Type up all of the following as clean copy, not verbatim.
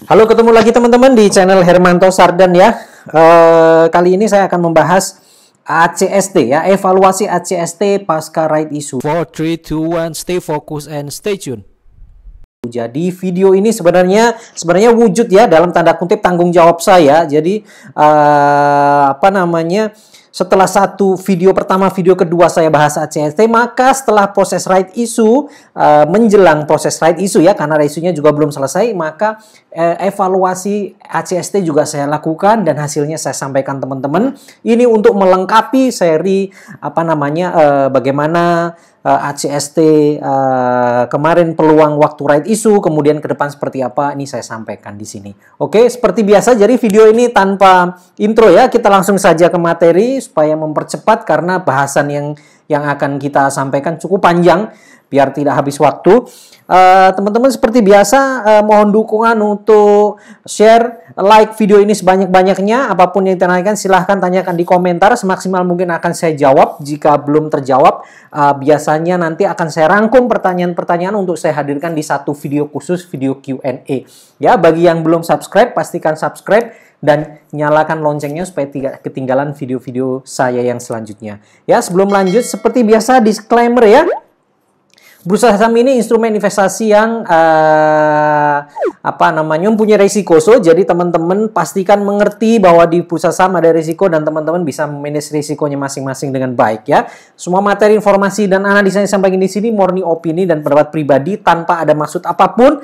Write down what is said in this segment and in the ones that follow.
Halo, ketemu lagi teman-teman di channel Hermanto Sardan ya. Kali ini saya akan membahas ACST ya, evaluasi ACST pasca right issue. 4, 3, 2, 1, stay focused and stay tuned. Jadi video ini sebenarnya wujud ya dalam tanda kutip tanggung jawab saya. Jadi setelah satu video pertama, video kedua saya bahas ACST, maka setelah proses right issue, menjelang proses right issue ya, karena isunya juga belum selesai, maka evaluasi ACST juga saya lakukan dan hasilnya saya sampaikan teman-teman. Ini untuk melengkapi seri bagaimana ACST kemarin peluang waktu right issue, kemudian ke depan seperti apa, ini saya sampaikan di sini. Oke, seperti biasa, jadi video ini tanpa intro ya, kita langsung saja ke materi supaya mempercepat karena bahasan yang akan kita sampaikan cukup panjang biar tidak habis waktu. Teman-teman seperti biasa mohon dukungan untuk share, like video ini sebanyak-banyaknya. Apapun yang ditanyakan silahkan tanyakan di komentar, semaksimal mungkin akan saya jawab. Jika belum terjawab, biasanya nanti akan saya rangkum pertanyaan-pertanyaan untuk saya hadirkan di satu video khusus, video Q&A. Ya, bagi yang belum subscribe, pastikan subscribe dan nyalakan loncengnya supaya tidak ketinggalan video-video saya yang selanjutnya. Ya, sebelum lanjut seperti biasa disclaimer ya. Bursa saham ini instrumen investasi yang mempunyai risiko. So, jadi teman-teman pastikan mengerti bahwa di bursa saham ada risiko dan teman-teman bisa memanage risikonya masing-masing dengan baik ya. Semua materi, informasi dan analis yang saya sampaikan di sini murni opini dan pendapat pribadi tanpa ada maksud apapun.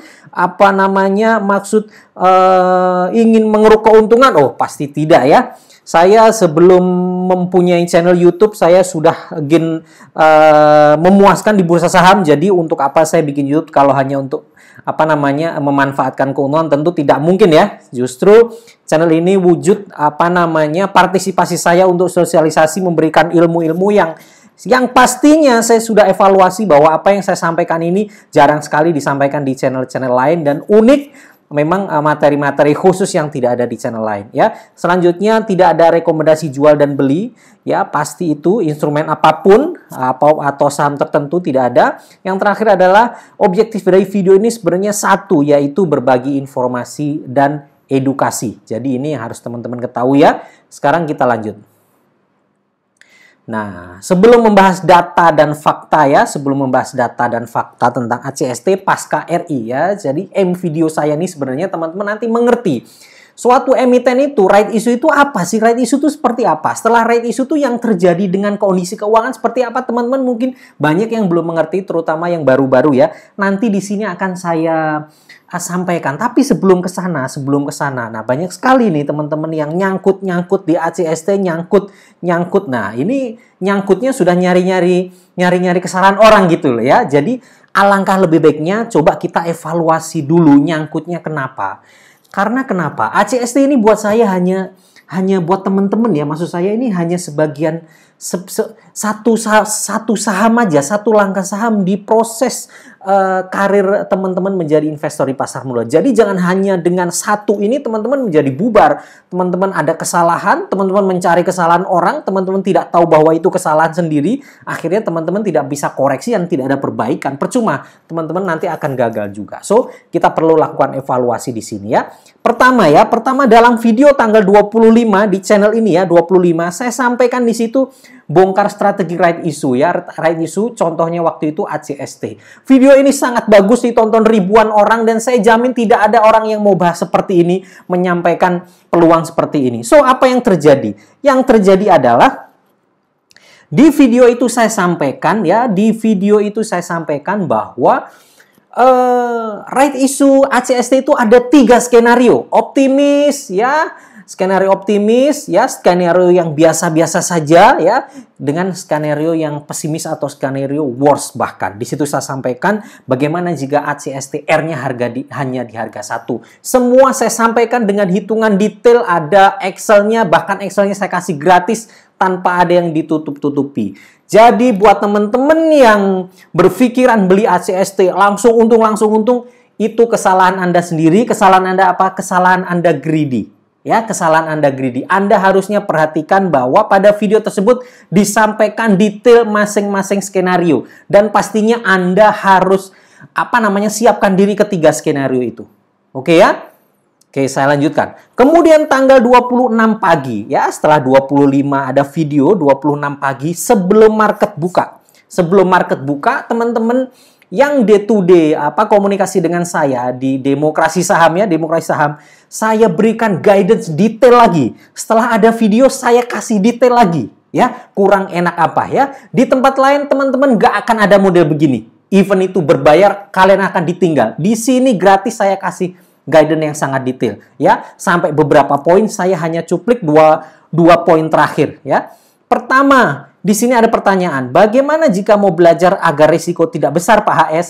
Ingin mengeruk keuntungan? Oh, pasti tidak ya. Saya sebelum mempunyai channel YouTube, saya sudah memuaskan di bursa saham. Jadi untuk apa saya bikin YouTube kalau hanya untuk memanfaatkan keuntungan? Tentu tidak mungkin ya. Justru channel ini wujud partisipasi saya untuk sosialisasi, memberikan ilmu-ilmu yang pastinya saya sudah evaluasi bahwa apa yang saya sampaikan ini jarang sekali disampaikan di channel-channel lain dan unik. Memang materi-materi khusus yang tidak ada di channel lain ya. Selanjutnya tidak ada rekomendasi jual dan beli ya, pasti itu instrumen apapun atau saham tertentu tidak ada. Yang terakhir adalah objektif dari video ini sebenarnya satu, yaitu berbagi informasi dan edukasi. Jadi ini harus teman-teman ketahui ya. Sekarang kita lanjut. Nah, sebelum membahas data dan fakta tentang ACST pasca RI ya. Jadi video saya ini sebenarnya teman-teman nanti mengerti. Suatu emiten itu, right issue itu apa sih? Right issue itu seperti apa? Setelah right issue itu yang terjadi dengan kondisi keuangan seperti apa? Teman-teman mungkin banyak yang belum mengerti, terutama yang baru-baru ya. Nanti di sini akan saya sampaikan. Tapi sebelum ke sana, nah banyak sekali nih teman-teman yang nyangkut di ACST, nyangkut. Nah, ini nyangkutnya sudah nyari-nyari kesalahan orang gitu loh ya. Jadi alangkah lebih baiknya coba kita evaluasi dulu nyangkutnya kenapa. Karena kenapa? ACST ini buat saya hanya buat teman-teman ya. Maksud saya ini hanya sebagian satu saham aja, satu langkah saham di proses karir teman-teman menjadi investor di pasar modal. Jadi jangan hanya dengan satu ini teman-teman menjadi bubar. Teman-teman ada kesalahan, teman-teman mencari kesalahan orang, teman-teman tidak tahu bahwa itu kesalahan sendiri, akhirnya teman-teman tidak bisa koreksi dan tidak ada perbaikan. Percuma, teman-teman nanti akan gagal juga. So, kita perlu lakukan evaluasi di sini ya. Pertama dalam video tanggal 25 di channel ini ya, 25, saya sampaikan di situ bongkar strategi right issue ya. Right issue contohnya waktu itu ACST. Video ini sangat bagus ditonton ribuan orang dan saya jamin tidak ada orang yang mau bahas seperti ini, menyampaikan peluang seperti ini. So, apa yang terjadi? Yang terjadi adalah di video itu saya sampaikan bahwa right issue ACST itu ada 3 skenario. Optimis ya, skenario optimis ya, skenario yang biasa-biasa saja ya, dengan skenario yang pesimis atau skenario worst bahkan. Di situ saya sampaikan bagaimana jika ACST R-nya hanya di harga 1. Semua saya sampaikan dengan hitungan detail, ada Excel-nya, bahkan Excel-nya saya kasih gratis tanpa ada yang ditutup-tutupi. Jadi buat teman-teman yang berpikiran beli ACST langsung untung, itu kesalahan Anda sendiri. Kesalahan Anda apa? Kesalahan Anda greedy. Ya, kesalahan Anda greedy. Anda harusnya perhatikan bahwa pada video tersebut disampaikan detail masing-masing skenario. Dan pastinya Anda harus siapkan diri ke 3 skenario itu. Oke ya? Oke, saya lanjutkan. Kemudian tanggal 26 pagi, ya, setelah 25 ada video 26 pagi sebelum market buka. Sebelum market buka, teman-teman yang day to day komunikasi dengan saya di Demokrasi Saham, ya, Demokrasi Saham, saya berikan guidance detail lagi. Setelah ada video, saya kasih detail lagi, ya. Kurang enak apa, ya? Di tempat lain teman-teman nggak akan ada model begini. Event itu berbayar, kalian akan ditinggal. Di sini gratis saya kasih guidance yang sangat detail, ya. Sampai beberapa poin, saya hanya cuplik dua poin terakhir, ya. Pertama, di sini ada pertanyaan, bagaimana jika mau belajar agar risiko tidak besar, Pak HS?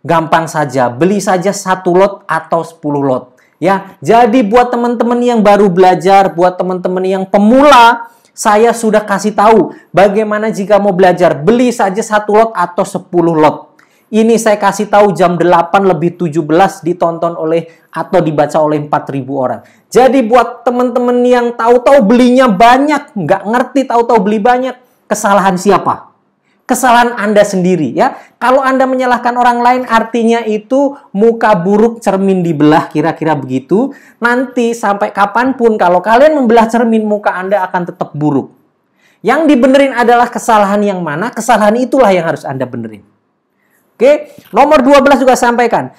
Gampang saja, beli saja 1 lot atau 10 lot, ya. Jadi buat teman-teman yang baru belajar, buat teman-teman yang pemula, saya sudah kasih tahu bagaimana jika mau belajar, beli saja 1 lot atau 10 lot. Ini saya kasih tahu jam 8:17 ditonton oleh atau dibaca oleh 4.000 orang. Jadi buat teman-teman yang tahu-tahu belinya banyak, nggak ngerti tahu-tahu beli banyak, kesalahan siapa? Kesalahan Anda sendiri, ya. Kalau Anda menyalahkan orang lain, artinya itu muka buruk cermin dibelah, kira-kira begitu. Nanti sampai kapanpun kalau kalian membelah cermin, muka Anda akan tetap buruk. Yang dibenerin adalah kesalahan yang mana? Kesalahan itulah yang harus Anda benerin. Oke, nomor 12 juga sampaikan.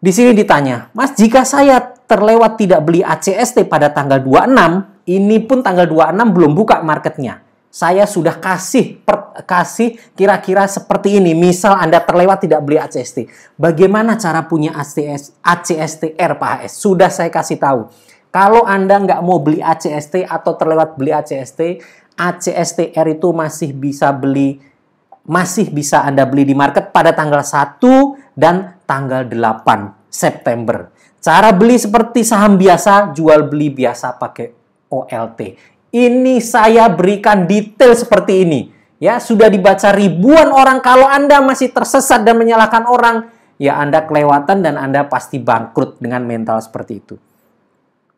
Di sini ditanya, Mas, jika saya terlewat tidak beli ACST pada tanggal 26, ini pun tanggal 26 belum buka marketnya. Saya sudah kasih kira-kira seperti ini. Misal Anda terlewat tidak beli ACST. Bagaimana cara punya ACSTR, Pak HS? Sudah saya kasih tahu. Kalau Anda nggak mau beli ACST atau terlewat beli ACST, ACSTR itu masih bisa Anda beli di market pada tanggal 1 dan tanggal 8 September. Cara beli seperti saham biasa, jual beli biasa pakai OLT. Ini saya berikan detail seperti ini. Ya, sudah dibaca ribuan orang. Kalau Anda masih tersesat dan menyalahkan orang, ya Anda kelewatan dan Anda pasti bangkrut dengan mental seperti itu.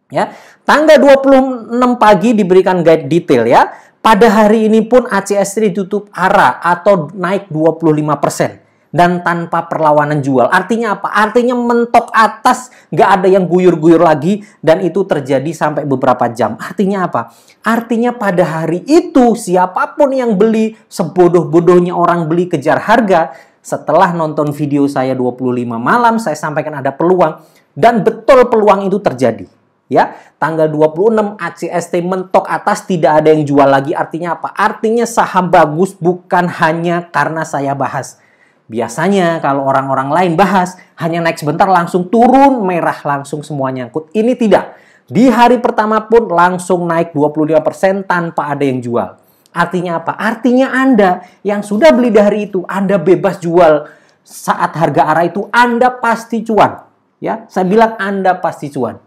Ya, tanggal 26 pagi diberikan guide detail, ya. Pada hari ini pun ACST ditutup arah atau naik 25% dan tanpa perlawanan jual. Artinya apa? Artinya mentok atas, nggak ada yang guyur-guyur lagi, dan itu terjadi sampai beberapa jam. Artinya apa? Artinya pada hari itu siapapun yang beli, sebodoh-bodohnya orang beli kejar harga, setelah nonton video saya 25 malam, saya sampaikan ada peluang, dan betul peluang itu terjadi. Ya, tanggal 26 ACST mentok atas, tidak ada yang jual lagi. Artinya apa? Artinya saham bagus bukan hanya karena saya bahas. Biasanya kalau orang-orang lain bahas, hanya naik sebentar langsung turun, merah langsung semua nyangkut. Ini tidak. Di hari pertama pun langsung naik 25% tanpa ada yang jual. Artinya apa? Artinya Anda yang sudah beli di hari itu, Anda bebas jual saat harga arah itu, Anda pasti cuan. Ya, saya bilang Anda pasti cuan.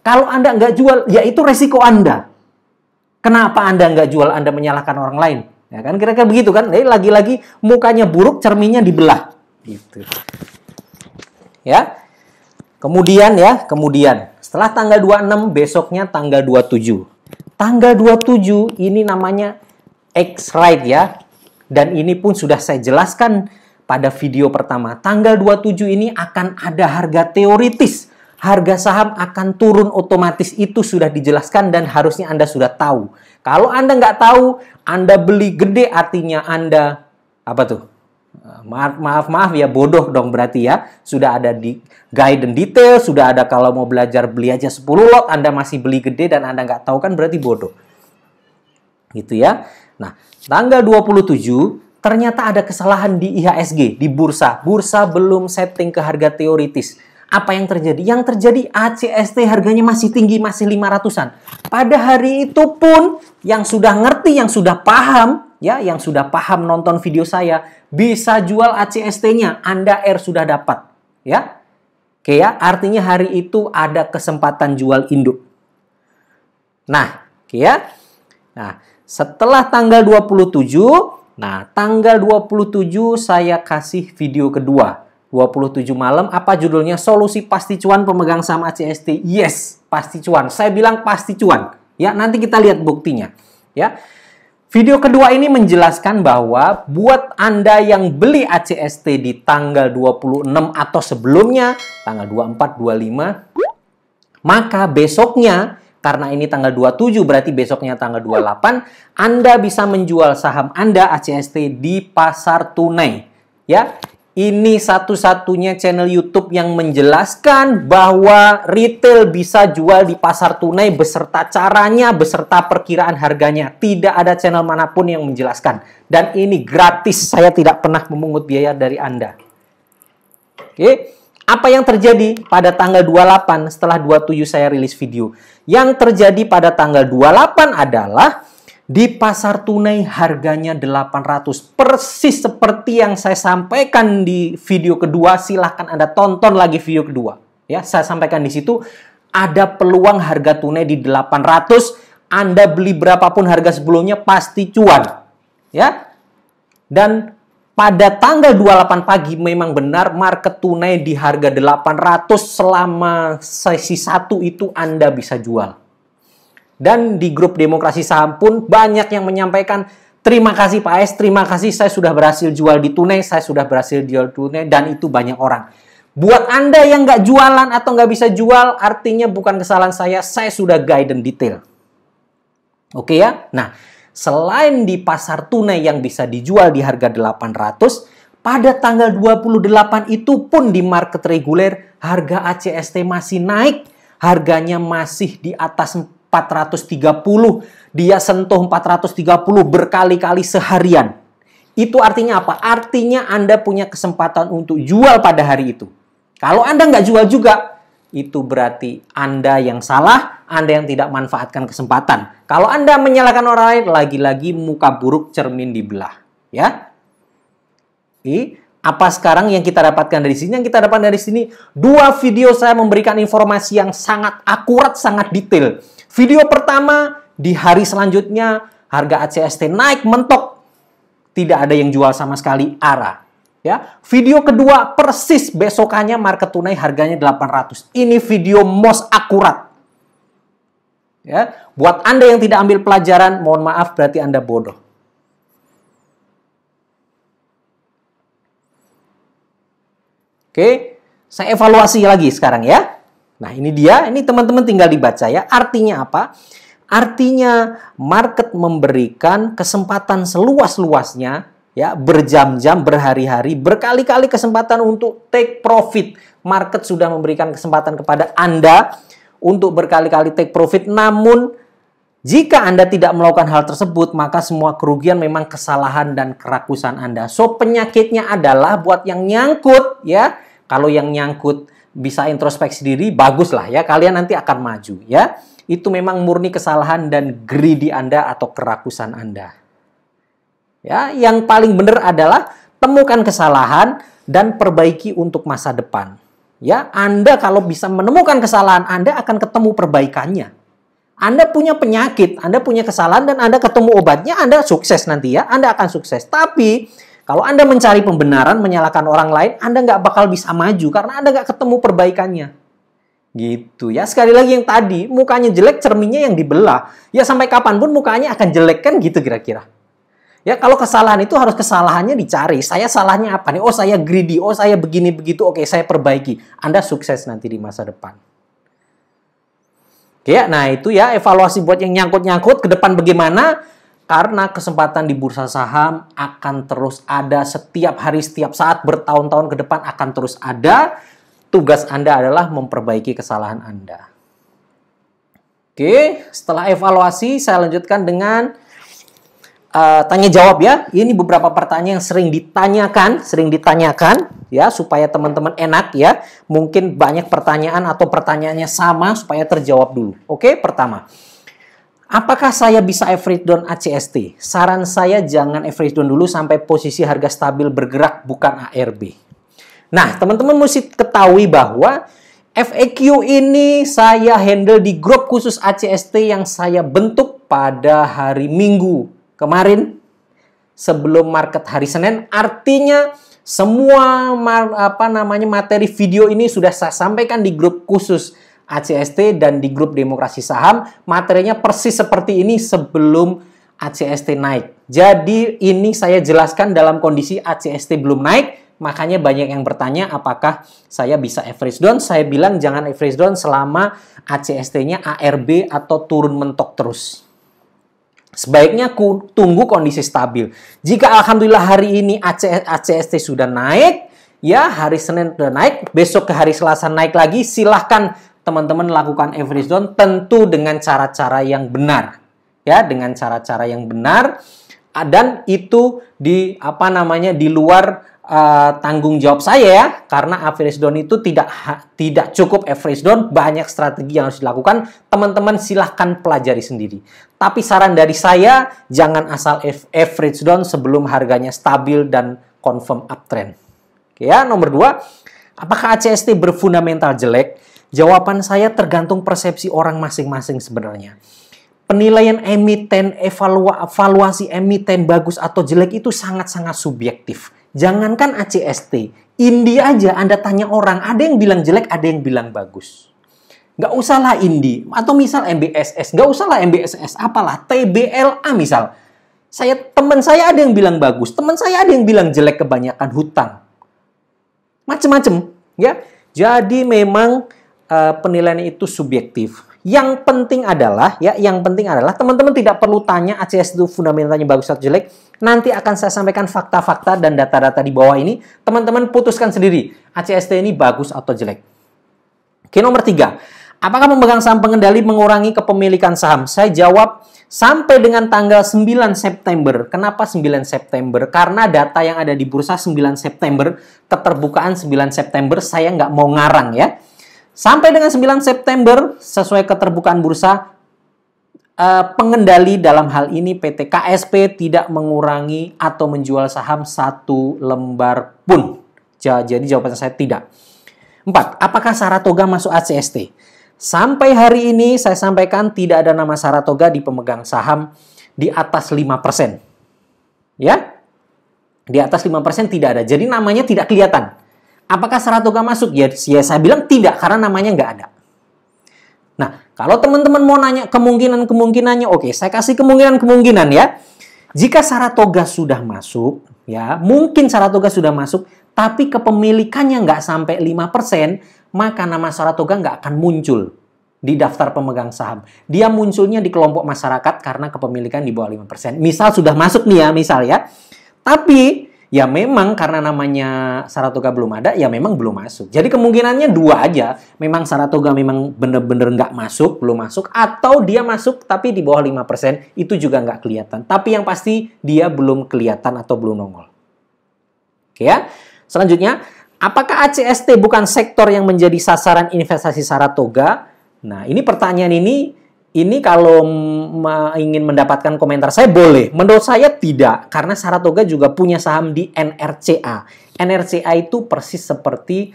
Kalau Anda nggak jual, ya itu resiko Anda. Kenapa Anda nggak jual? Anda menyalahkan orang lain. Ya kan, kira-kira begitu kan? Lagi-lagi mukanya buruk, cerminnya dibelah. Gitu. Ya. Kemudian setelah tanggal 26, besoknya tanggal 27. Tanggal 27 ini namanya X-Ride, ya. Dan ini pun sudah saya jelaskan pada video pertama. Tanggal 27 ini akan ada harga teoritis. Harga saham akan turun otomatis, itu sudah dijelaskan dan harusnya Anda sudah tahu. Kalau Anda nggak tahu, Anda beli gede, artinya Anda apa tuh? Maaf ya, bodoh dong berarti ya. Sudah ada di guidance detail, sudah ada kalau mau belajar beli aja 10 lot, Anda masih beli gede dan Anda nggak tahu kan berarti bodoh. Gitu ya. Nah, tanggal 27 ternyata ada kesalahan di IHSG, di bursa. Bursa belum setting ke harga teoritis. Apa yang terjadi? Yang terjadi ACST harganya masih tinggi, masih 500-an. Pada hari itu pun yang sudah ngerti, yang sudah paham, ya, yang sudah paham nonton video saya, bisa jual ACST-nya. Anda R sudah dapat, ya. Oke ya, artinya hari itu ada kesempatan jual induk. Nah, oke ya. Nah, setelah tanggal 27, tanggal 27 saya kasih video kedua. 27 malam, apa judulnya? Solusi pasti cuan pemegang saham ACST. Yes, pasti cuan. Saya bilang pasti cuan. Ya, nanti kita lihat buktinya. Ya. Video kedua ini menjelaskan bahwa buat Anda yang beli ACST di tanggal 26 atau sebelumnya, tanggal 24, 25, Maka besoknya, karena ini tanggal 27, berarti besoknya tanggal 28, Anda bisa menjual saham Anda ACST di pasar tunai. Ya, ini satu-satunya channel YouTube yang menjelaskan bahwa retail bisa jual di pasar tunai beserta caranya, beserta perkiraan harganya. Tidak ada channel manapun yang menjelaskan. Dan ini gratis, saya tidak pernah memungut biaya dari Anda. Oke. Apa yang terjadi pada tanggal 28 setelah 27 saya rilis video? Yang terjadi pada tanggal 28 adalah di pasar tunai harganya 800. Persis seperti yang saya sampaikan di video kedua. Silahkan Anda tonton lagi video kedua. Ya, saya sampaikan di situ ada peluang harga tunai di 800. Anda beli berapapun harga sebelumnya pasti cuan. Ya. Dan pada tanggal 28 pagi memang benar market tunai di harga 800 selama sesi 1 itu Anda bisa jual. Dan di grup Demokrasi Saham pun banyak yang menyampaikan, terima kasih Pak S, terima kasih saya sudah berhasil jual di tunai, saya sudah berhasil jual tunai, dan itu banyak orang. Buat Anda yang nggak jualan atau nggak bisa jual, artinya bukan kesalahan saya sudah guide dan detail. Oke ya? Nah, selain di pasar tunai yang bisa dijual di harga 800, pada tanggal 28 itu pun di market reguler harga ACST masih naik. Harganya masih di atas 430. Dia sentuh 430 berkali-kali seharian. Itu artinya apa? Artinya Anda punya kesempatan untuk jual pada hari itu. Kalau Anda nggak jual juga, itu berarti Anda yang salah, Anda yang tidak manfaatkan kesempatan. Kalau Anda menyalahkan orang lain, lagi-lagi muka buruk cermin dibelah. Ya. Apa sekarang yang kita dapatkan dari sini? Yang kita dapatkan dari sini, 2 video saya memberikan informasi yang sangat akurat, sangat detail. Video pertama, di hari selanjutnya, harga ACST naik mentok. Tidak ada yang jual sama sekali, ARA. Ya, video kedua persis besokannya market tunai harganya 800. Ini video most akurat. Ya, buat Anda yang tidak ambil pelajaran, mohon maaf berarti Anda bodoh. Oke, saya evaluasi lagi sekarang ya. Nah, ini dia, ini teman-teman tinggal dibaca ya. Artinya apa? Artinya market memberikan kesempatan seluas-luasnya, ya, berjam-jam, berhari-hari, berkali-kali kesempatan untuk take profit. Market sudah memberikan kesempatan kepada Anda untuk berkali-kali take profit. Namun, jika Anda tidak melakukan hal tersebut, maka semua kerugian memang kesalahan dan kerakusan Anda. So, penyakitnya adalah buat yang nyangkut, ya. Kalau yang nyangkut bisa introspeksi diri, baguslah ya. Kalian nanti akan maju, ya. Itu memang murni kesalahan dan greedy Anda atau kerakusan Anda. Ya, yang paling benar adalah temukan kesalahan dan perbaiki untuk masa depan. Ya, Anda kalau bisa menemukan kesalahan, Anda akan ketemu perbaikannya. Anda punya penyakit, Anda punya kesalahan dan Anda ketemu obatnya, Anda sukses nanti ya, Anda akan sukses. Tapi kalau Anda mencari pembenaran, menyalahkan orang lain, Anda nggak bakal bisa maju karena Anda nggak ketemu perbaikannya. Gitu ya. Sekali lagi yang tadi, mukanya jelek, cerminnya yang dibelah. Ya sampai kapanpun mukanya akan jelek kan gitu kira-kira. Ya, kalau kesalahan itu harus kesalahannya dicari. Saya salahnya apa nih? Oh, saya greedy. Oh, saya begini begitu. Oke, saya perbaiki. Anda sukses nanti di masa depan. Oke, nah itu ya evaluasi buat yang nyangkut-nyangkut ke depan bagaimana? Karena kesempatan di bursa saham akan terus ada setiap hari, setiap saat, bertahun-tahun ke depan akan terus ada. Tugas Anda adalah memperbaiki kesalahan Anda. Oke, setelah evaluasi saya lanjutkan dengan tanya jawab ya. Ini beberapa pertanyaan yang sering ditanyakan ya supaya teman-teman enak ya. Mungkin banyak pertanyaan atau pertanyaannya sama supaya terjawab dulu. Oke, pertama. Apakah saya bisa average down ACST? Saran saya jangan average down dulu sampai posisi harga stabil bergerak, bukan ARB. Nah, teman-teman mesti ketahui bahwa FAQ ini saya handle di grup khusus ACST yang saya bentuk pada hari Minggu kemarin sebelum market hari Senin. Artinya semua materi video ini sudah saya sampaikan di grup khusus ACST dan di grup Demokrasi Saham. Materinya persis seperti ini sebelum ACST naik. Jadi ini saya jelaskan dalam kondisi ACST belum naik. Makanya banyak yang bertanya apakah saya bisa average down. Saya bilang jangan average down selama ACST-nya ARB atau turun mentok terus. Sebaiknya tunggu kondisi stabil. Jika alhamdulillah hari ini ACST sudah naik, ya hari Senin sudah naik, besok ke hari Selasa naik lagi, silahkan teman-teman lakukan average down, tentu dengan cara-cara yang benar. Ya, dengan cara-cara yang benar, dan itu di luar tanggung jawab saya ya, karena average down itu tidak cukup average down, banyak strategi yang harus dilakukan. Teman-teman silahkan pelajari sendiri. Tapi saran dari saya, jangan asal average down sebelum harganya stabil dan confirm uptrend. Oke ya, nomor 2, apakah ACST berfundamental jelek? Jawaban saya tergantung persepsi orang masing-masing sebenarnya. Penilaian emiten, evaluasi emiten bagus atau jelek itu sangat-sangat subjektif. Jangankan ACST, Indi aja Anda tanya orang, ada yang bilang jelek, ada yang bilang bagus. Nggak usahlah Indi, atau misal MBSS, nggak usahlah MBSS, apalah TBLA misal. Teman saya ada yang bilang bagus, teman saya ada yang bilang jelek, kebanyakan hutang. Macem-macem, ya. Jadi memang penilaian itu subjektif. Yang penting adalah teman-teman tidak perlu tanya ACST itu fundamentalnya bagus atau jelek. Nanti akan saya sampaikan fakta-fakta dan data-data di bawah ini. Teman-teman putuskan sendiri ACST ini bagus atau jelek. Oke, nomor 3. Apakah memegang saham pengendali mengurangi kepemilikan saham? Saya jawab sampai dengan tanggal 9 September. Kenapa 9 September? Karena data yang ada di bursa 9 September, keterbukaan 9 September, saya nggak mau ngarang ya. Sampai dengan 9 September, sesuai keterbukaan bursa, pengendali dalam hal ini PT KSP tidak mengurangi atau menjual saham 1 lembar pun. Jadi jawaban saya tidak. 4. Apakah Saratoga masuk ACST? Sampai hari ini saya sampaikan tidak ada nama Saratoga di pemegang saham di atas 5%. Ya? Di atas 5% tidak ada. Jadi namanya tidak kelihatan. Apakah Saratoga masuk? Ya saya bilang tidak, karena namanya nggak ada. Nah, kalau teman-teman mau nanya kemungkinan-kemungkinannya, oke, saya kasih kemungkinan-kemungkinan ya. Jika Saratoga sudah masuk, ya mungkin Saratoga sudah masuk, tapi kepemilikannya nggak sampai 5%, maka nama Saratoga nggak akan muncul di daftar pemegang saham. Dia munculnya di kelompok masyarakat karena kepemilikan di bawah 5%. Misal sudah masuk nih ya, misal ya. Tapi ya memang karena namanya Saratoga belum ada, ya memang belum masuk. Jadi kemungkinannya 2 aja. Memang Saratoga memang bener-bener nggak masuk, belum masuk. Atau dia masuk tapi di bawah 5%, itu juga nggak kelihatan. Tapi yang pasti dia belum kelihatan atau belum nongol. Oke ya. Selanjutnya, apakah ACST bukan sektor yang menjadi sasaran investasi Saratoga? Nah, ini pertanyaan ini kalau ingin mendapatkan komentar saya boleh. Menurut saya tidak, karena Saratoga juga punya saham di NRCA. NRCA itu persis seperti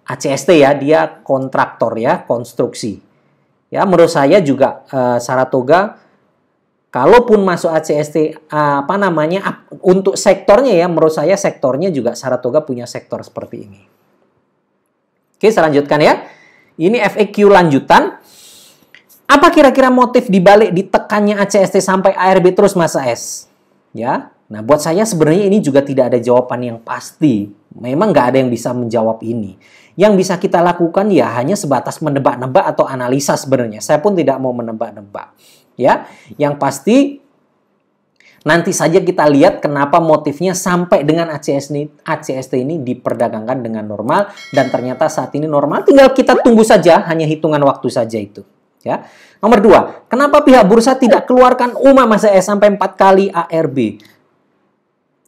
ACST ya, dia kontraktor ya, konstruksi. Ya, menurut saya juga Saratoga kalaupun masuk ACST untuk sektornya ya, menurut saya sektornya juga Saratoga punya sektor seperti ini. Oke, saya lanjutkan ya. Ini FAQ lanjutan. Apa kira-kira motif dibalik ditekannya ACST sampai ARB terus Mas AS? Ya, nah buat saya sebenarnya ini juga tidak ada jawaban yang pasti. Memang nggak ada yang bisa menjawab ini. Yang bisa kita lakukan ya hanya sebatas menebak-nebak atau analisa sebenarnya. Saya pun tidak mau menebak-nebak. Ya, yang pasti nanti saja kita lihat kenapa motifnya sampai dengan ACST ini diperdagangkan dengan normal dan ternyata saat ini normal. Tinggal kita tunggu saja, hanya hitungan waktu saja itu. Ya. Nomor 2, kenapa pihak bursa tidak keluarkan UMA Mas AS sampai 4 kali ARB?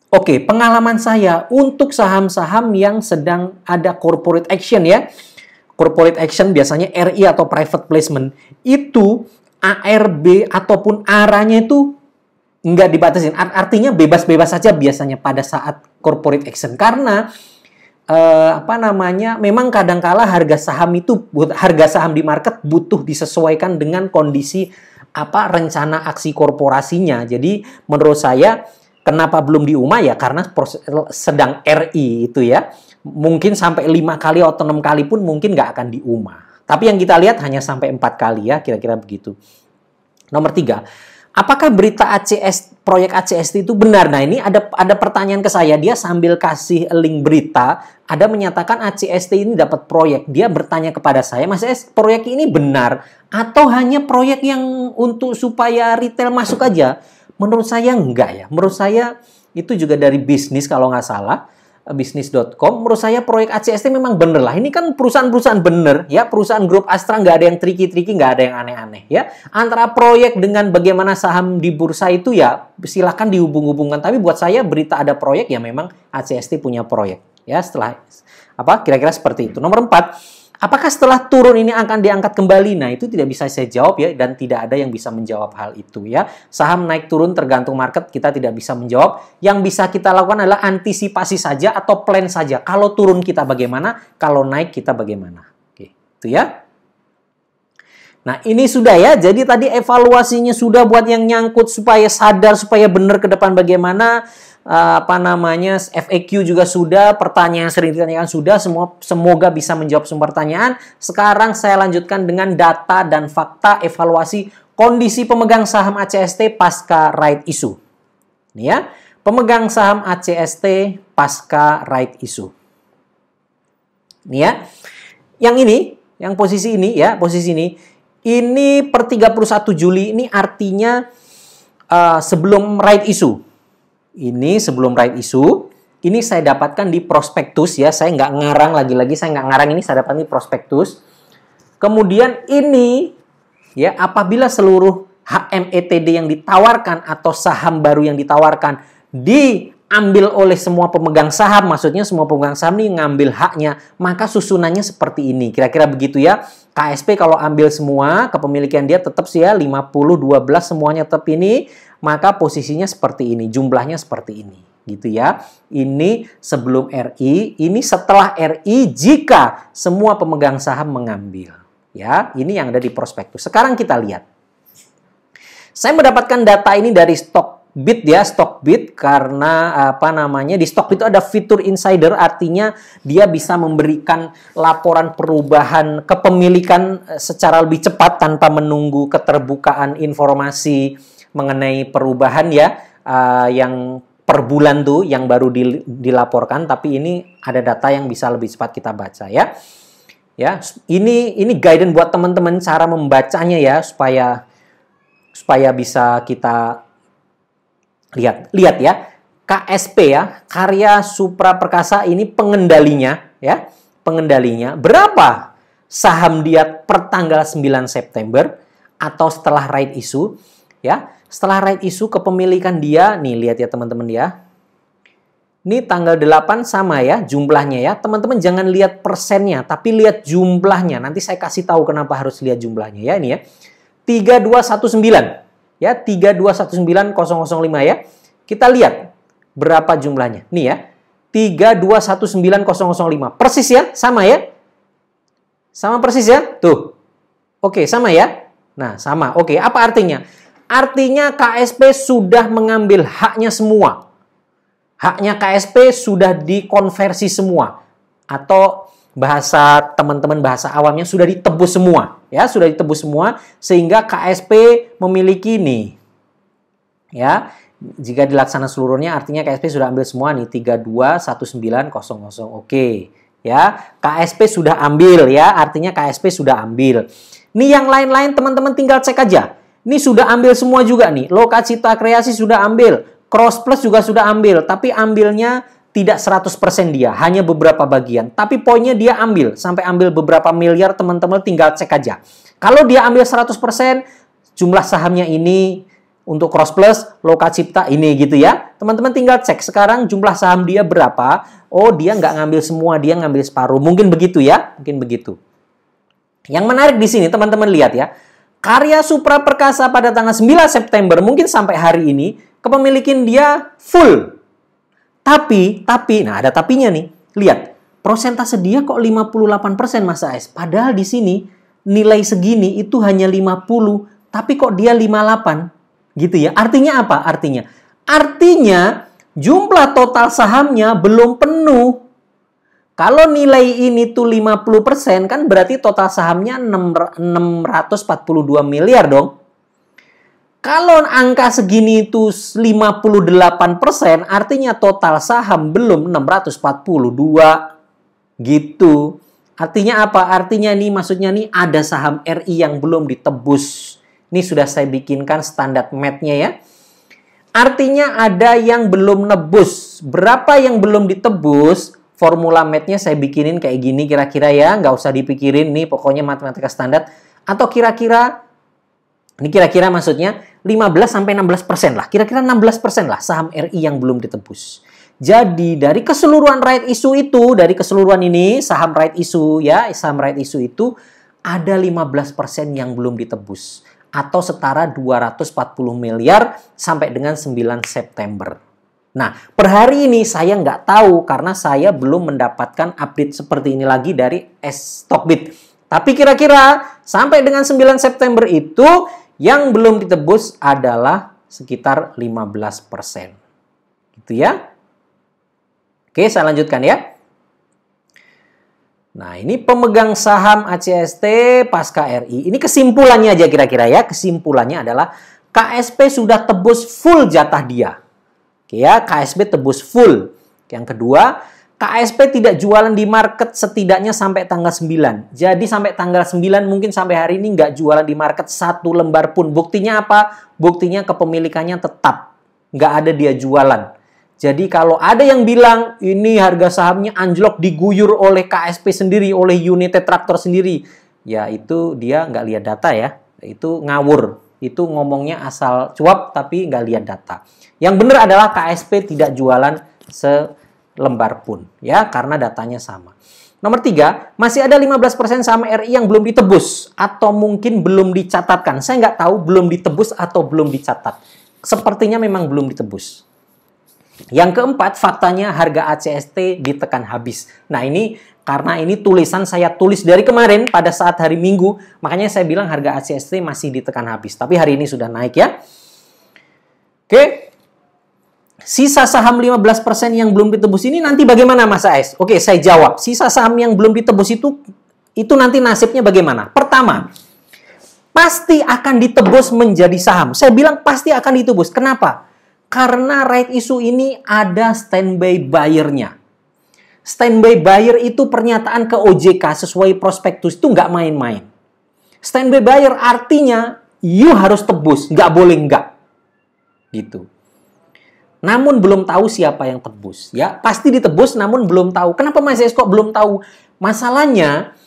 Oke, pengalaman saya untuk saham-saham yang sedang ada corporate action ya. Corporate action biasanya RI atau private placement. Itu ARB ataupun ARA-nya itu nggak dibatasin. Artinya bebas-bebas saja biasanya pada saat corporate action. Karena memang kadangkala harga saham di market butuh disesuaikan dengan kondisi rencana aksi korporasinya. Jadi menurut saya kenapa belum di UMA ya karena sedang RI itu ya. Mungkin sampai 5 kali atau 6 kali pun mungkin nggak akan di UMA. Tapi yang kita lihat hanya sampai 4 kali ya, kira-kira begitu. Nomor 3, apakah berita proyek ACST itu benar? Nah, ini ada pertanyaan ke saya. Dia sambil kasih link berita, ada menyatakan ACST ini dapat proyek. Dia bertanya kepada saya, Mas S, proyek ini benar atau hanya proyek yang untuk supaya retail masuk aja? Menurut saya enggak ya. Menurut saya itu juga dari bisnis kalau nggak salah. Bisnis.com, menurut saya proyek ACST memang bener lah. Ini kan perusahaan-perusahaan bener ya, perusahaan grup Astra, nggak ada yang tricky-tricky, nggak ada yang aneh-aneh ya. Antara proyek dengan bagaimana saham di bursa itu ya silakan dihubung-hubungkan. Tapi buat saya berita ada proyek ya memang ACST punya proyek ya. Setelah apa kira-kira seperti itu. Nomor 4, apakah setelah turun ini akan diangkat kembali? Nah, itu tidak bisa saya jawab ya, dan tidak ada yang bisa menjawab hal itu ya. Saham naik turun tergantung market, kita tidak bisa menjawab. Yang bisa kita lakukan adalah antisipasi saja atau plan saja. Kalau turun kita bagaimana, kalau naik kita bagaimana. Oke, itu ya. Nah, ini sudah ya. Jadi tadi evaluasinya sudah buat yang nyangkut supaya sadar, supaya benar ke depan bagaimana. FAQ juga sudah, pertanyaan yang sering ditanyakan sudah, semoga bisa menjawab semua pertanyaan. Sekarang saya lanjutkan dengan data dan fakta evaluasi kondisi pemegang saham ACST pasca right issue. Ini ya, pemegang saham ACST pasca right issue. Ini ya. Yang ini, yang posisi ini ya, posisi ini per 31 Juli ini artinya sebelum right issue. Ini sebelum right issue, ini saya dapatkan di prospektus ya, saya nggak ngarang lagi-lagi, saya nggak ngarang, ini saya dapatkan di prospektus. Kemudian ini ya, apabila seluruh HMETD yang ditawarkan atau saham baru yang ditawarkan diambil oleh semua pemegang saham, maksudnya semua pemegang saham ini ngambil haknya, maka susunannya seperti ini, kira-kira begitu ya. KSP kalau ambil semua, kepemilikan dia tetap sih ya 50-12 semuanya tetap ini, maka posisinya seperti ini, jumlahnya seperti ini, gitu ya. Ini sebelum RI, ini setelah RI jika semua pemegang saham mengambil. Ya, ini yang ada di prospektus. Sekarang kita lihat. Saya mendapatkan data ini dari Stockbit ya, Stockbit karena di Stockbit itu ada fitur insider, artinya dia bisa memberikan laporan perubahan kepemilikan secara lebih cepat tanpa menunggu keterbukaan informasi mengenai perubahan ya, yang per bulan tuh yang baru dilaporkan, tapi ini ada data yang bisa lebih cepat kita baca ya. Ya, ini guidance buat teman-teman cara membacanya ya, supaya bisa kita lihat ya. KSP ya, Karya Supra Perkasa, ini pengendalinya ya, pengendalinya berapa saham dia per tanggal 9 September atau setelah right issue ya. Setelah right issue kepemilikan dia, nih lihat ya teman-teman ya. Ini tanggal 8 sama ya jumlahnya ya. Teman-teman jangan lihat persennya, tapi lihat jumlahnya. Nanti saya kasih tahu kenapa harus lihat jumlahnya ya, ini ya. 3219 ya, 3219005 ya. Kita lihat berapa jumlahnya. Nih ya. 3219005. Persis ya, sama ya. Sama persis ya. Tuh. Oke, sama ya. Nah, sama. Oke, apa artinya? Artinya KSP sudah mengambil haknya semua. Haknya KSP sudah dikonversi semua. Atau bahasa teman-teman, bahasa awamnya sudah ditebus semua. Ya, sudah ditebus semua. Sehingga KSP memiliki nih. Ya, jika dilaksana seluruhnya artinya KSP sudah ambil semua nih. 321900. Oke. Ya, KSP sudah ambil ya. Artinya KSP sudah ambil. Nih yang lain-lain teman-teman tinggal cek aja. Ini sudah ambil semua juga nih. Lokacita Kreasi sudah ambil. Cross Plus juga sudah ambil. Tapi ambilnya tidak 100% dia. Hanya beberapa bagian. Tapi poinnya dia ambil. Sampai ambil beberapa miliar, teman-teman tinggal cek aja. Kalau dia ambil 100%, jumlah sahamnya ini untuk Cross Plus, Lokacipta ini gitu ya. Teman-teman tinggal cek sekarang jumlah saham dia berapa. Oh, dia nggak ngambil semua. Dia ngambil separuh. Mungkin begitu ya. Mungkin begitu. Yang menarik di sini, teman-teman lihat ya. Karya Supra Perkasa pada tanggal 9 September, mungkin sampai hari ini, kepemilikan dia full. Tapi, nah ada tapinya nih. Lihat, persentase dia kok 58% Mas AS. Padahal di sini, nilai segini itu hanya 50, tapi kok dia 58. Gitu ya. Artinya apa? Artinya, jumlah total sahamnya belum penuh. Kalau nilai ini tuh 50% kan berarti total sahamnya 642 miliar dong. Kalau angka segini itu 58%, artinya total saham belum 642 gitu. Artinya apa? Artinya nih maksudnya nih ada saham RI yang belum ditebus. Ini sudah saya bikinkan standar math-nya ya. Artinya ada yang belum nebus. Berapa yang belum ditebus? Formula math-nya saya bikinin kayak gini kira-kira ya. Nggak usah dipikirin nih, pokoknya matematika standar. Atau kira-kira, ini kira-kira maksudnya 15-16% lah. Kira-kira 16% lah saham RI yang belum ditebus. Jadi dari keseluruhan right issue itu, dari keseluruhan ini saham right issue ya, saham right issue itu ada 15% yang belum ditebus. Atau setara 240 miliar sampai dengan 9 September. Nah, per hari ini saya nggak tahu karena saya belum mendapatkan update seperti ini lagi dari Stockbit. Tapi kira-kira sampai dengan 9 September itu yang belum ditebus adalah sekitar 15%. Gitu ya. Oke, saya lanjutkan ya. Nah, ini pemegang saham ACST pasca RI. Ini kesimpulannya aja kira-kira ya. Kesimpulannya adalah KSP sudah tebus full jatah dia. Oke ya, KSP tebus full. Yang kedua, KSP tidak jualan di market setidaknya sampai tanggal 9. Jadi sampai tanggal 9 mungkin sampai hari ini nggak jualan di market satu lembar pun. Buktinya apa? Buktinya kepemilikannya tetap. Nggak ada dia jualan. Jadi kalau ada yang bilang ini harga sahamnya anjlok diguyur oleh KSP sendiri, oleh United Tractor sendiri. Ya itu dia nggak lihat data ya. Itu ngawur. Itu ngomongnya asal cuap tapi nggak lihat data. Yang benar adalah KSP tidak jualan selembar pun ya karena datanya sama. Nomor 3, masih ada 15% saham RI yang belum ditebus atau mungkin belum dicatatkan. Saya nggak tahu belum ditebus atau belum dicatat. Sepertinya memang belum ditebus. Yang keempat, faktanya harga ACST ditekan habis. Nah ini karena ini tulisan saya tulis dari kemarin pada saat hari Minggu, makanya saya bilang harga ACST masih ditekan habis. Tapi hari ini sudah naik ya. Oke. Sisa saham 15% yang belum ditebus ini nanti bagaimana Mas AS? Oke, saya jawab. Sisa saham yang belum ditebus itu nanti nasibnya bagaimana? Pertama, pasti akan ditebus menjadi saham. Saya bilang pasti akan ditebus. Kenapa? Karena right issue ini ada standby buyer-nya. Standby buyer itu pernyataan ke OJK sesuai prospektus itu nggak main-main. Standby buyer artinya you harus tebus, nggak boleh nggak. Gitu. Namun belum tahu siapa yang tebus. Ya, pasti ditebus namun belum tahu. Kenapa Mas Esko belum tahu? Masalahnya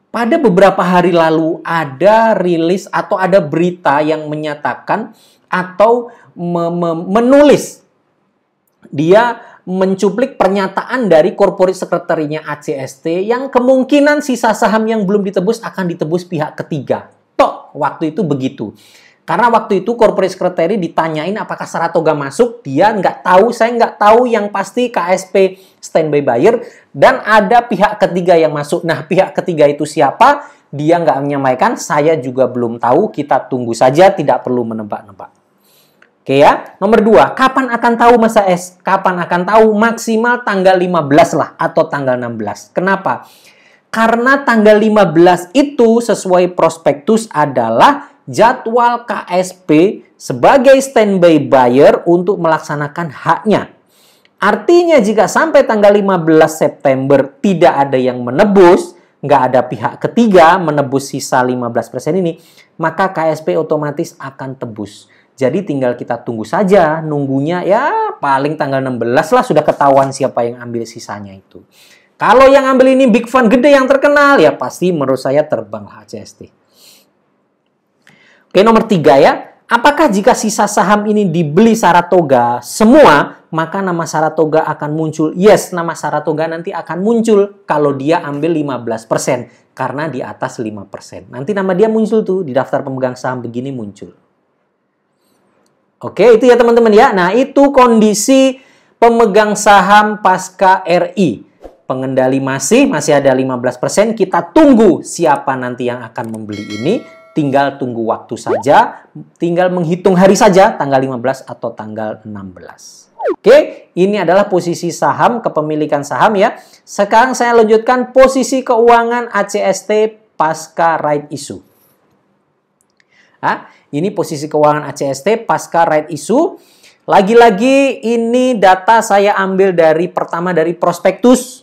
pada beberapa hari lalu ada rilis atau ada berita yang menyatakan atau menulis dia mencuplik pernyataan dari corporate secretary-nya ACST yang kemungkinan sisa saham yang belum ditebus akan ditebus pihak ketiga. Tok, waktu itu begitu. Karena waktu itu corporate secretary ditanyain apakah Saratoga masuk, dia nggak tahu, saya nggak tahu, yang pasti KSP standby buyer dan ada pihak ketiga yang masuk. Nah, pihak ketiga itu siapa? Dia nggak menyampaikan, saya juga belum tahu, kita tunggu saja, tidak perlu menebak-nebak. Oke ya, nomor 2, kapan akan tahu Mas AS? Kapan akan tahu? Maksimal tanggal 15 lah atau tanggal 16. Kenapa? Karena tanggal 15 itu sesuai prospektus adalah jadwal KSP sebagai standby buyer untuk melaksanakan haknya. Artinya jika sampai tanggal 15 September tidak ada yang menebus, nggak ada pihak ketiga menebus sisa 15% ini, maka KSP otomatis akan tebus. Jadi tinggal kita tunggu saja, nunggunya ya paling tanggal 16 lah sudah ketahuan siapa yang ambil sisanya itu. Kalau yang ambil ini big fund gede yang terkenal, ya pasti menurut saya terbang HCST. Oke, nomor 3 ya. Apakah jika sisa saham ini dibeli Saratoga semua, maka nama Saratoga akan muncul? Yes, nama Saratoga nanti akan muncul kalau dia ambil 15%. Karena di atas 5%. Nanti nama dia muncul tuh di daftar pemegang saham begini muncul. Oke, itu ya teman-teman ya. Nah, itu kondisi pemegang saham pasca RI. Pengendali masih ada 15%. Kita tunggu siapa nanti yang akan membeli ini. Tinggal tunggu waktu saja, tinggal menghitung hari saja, tanggal 15 atau tanggal 16. Oke, ini adalah posisi saham, kepemilikan saham ya. Sekarang saya lanjutkan posisi keuangan ACST pasca right issue. Ini posisi keuangan ACST pasca right issue. Lagi-lagi ini data saya ambil pertama dari prospektus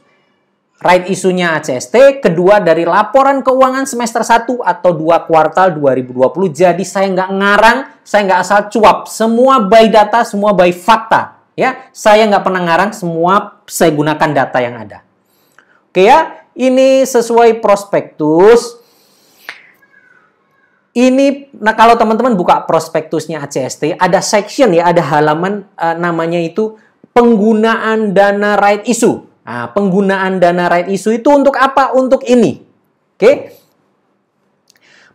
right issue-nya ACST, kedua dari laporan keuangan semester 1 atau 2 kuartal 2020. Jadi saya nggak ngarang, saya nggak asal cuap. Semua by data, semua by fakta. Ya, saya nggak pernah ngarang, semua saya gunakan data yang ada. Oke ya, ini sesuai prospektus. Ini, nah kalau teman-teman buka prospektusnya ACST, ada section ya, ada halaman namanya itu penggunaan dana right issue. Nah, penggunaan dana right issue itu untuk apa? Untuk ini. Oke.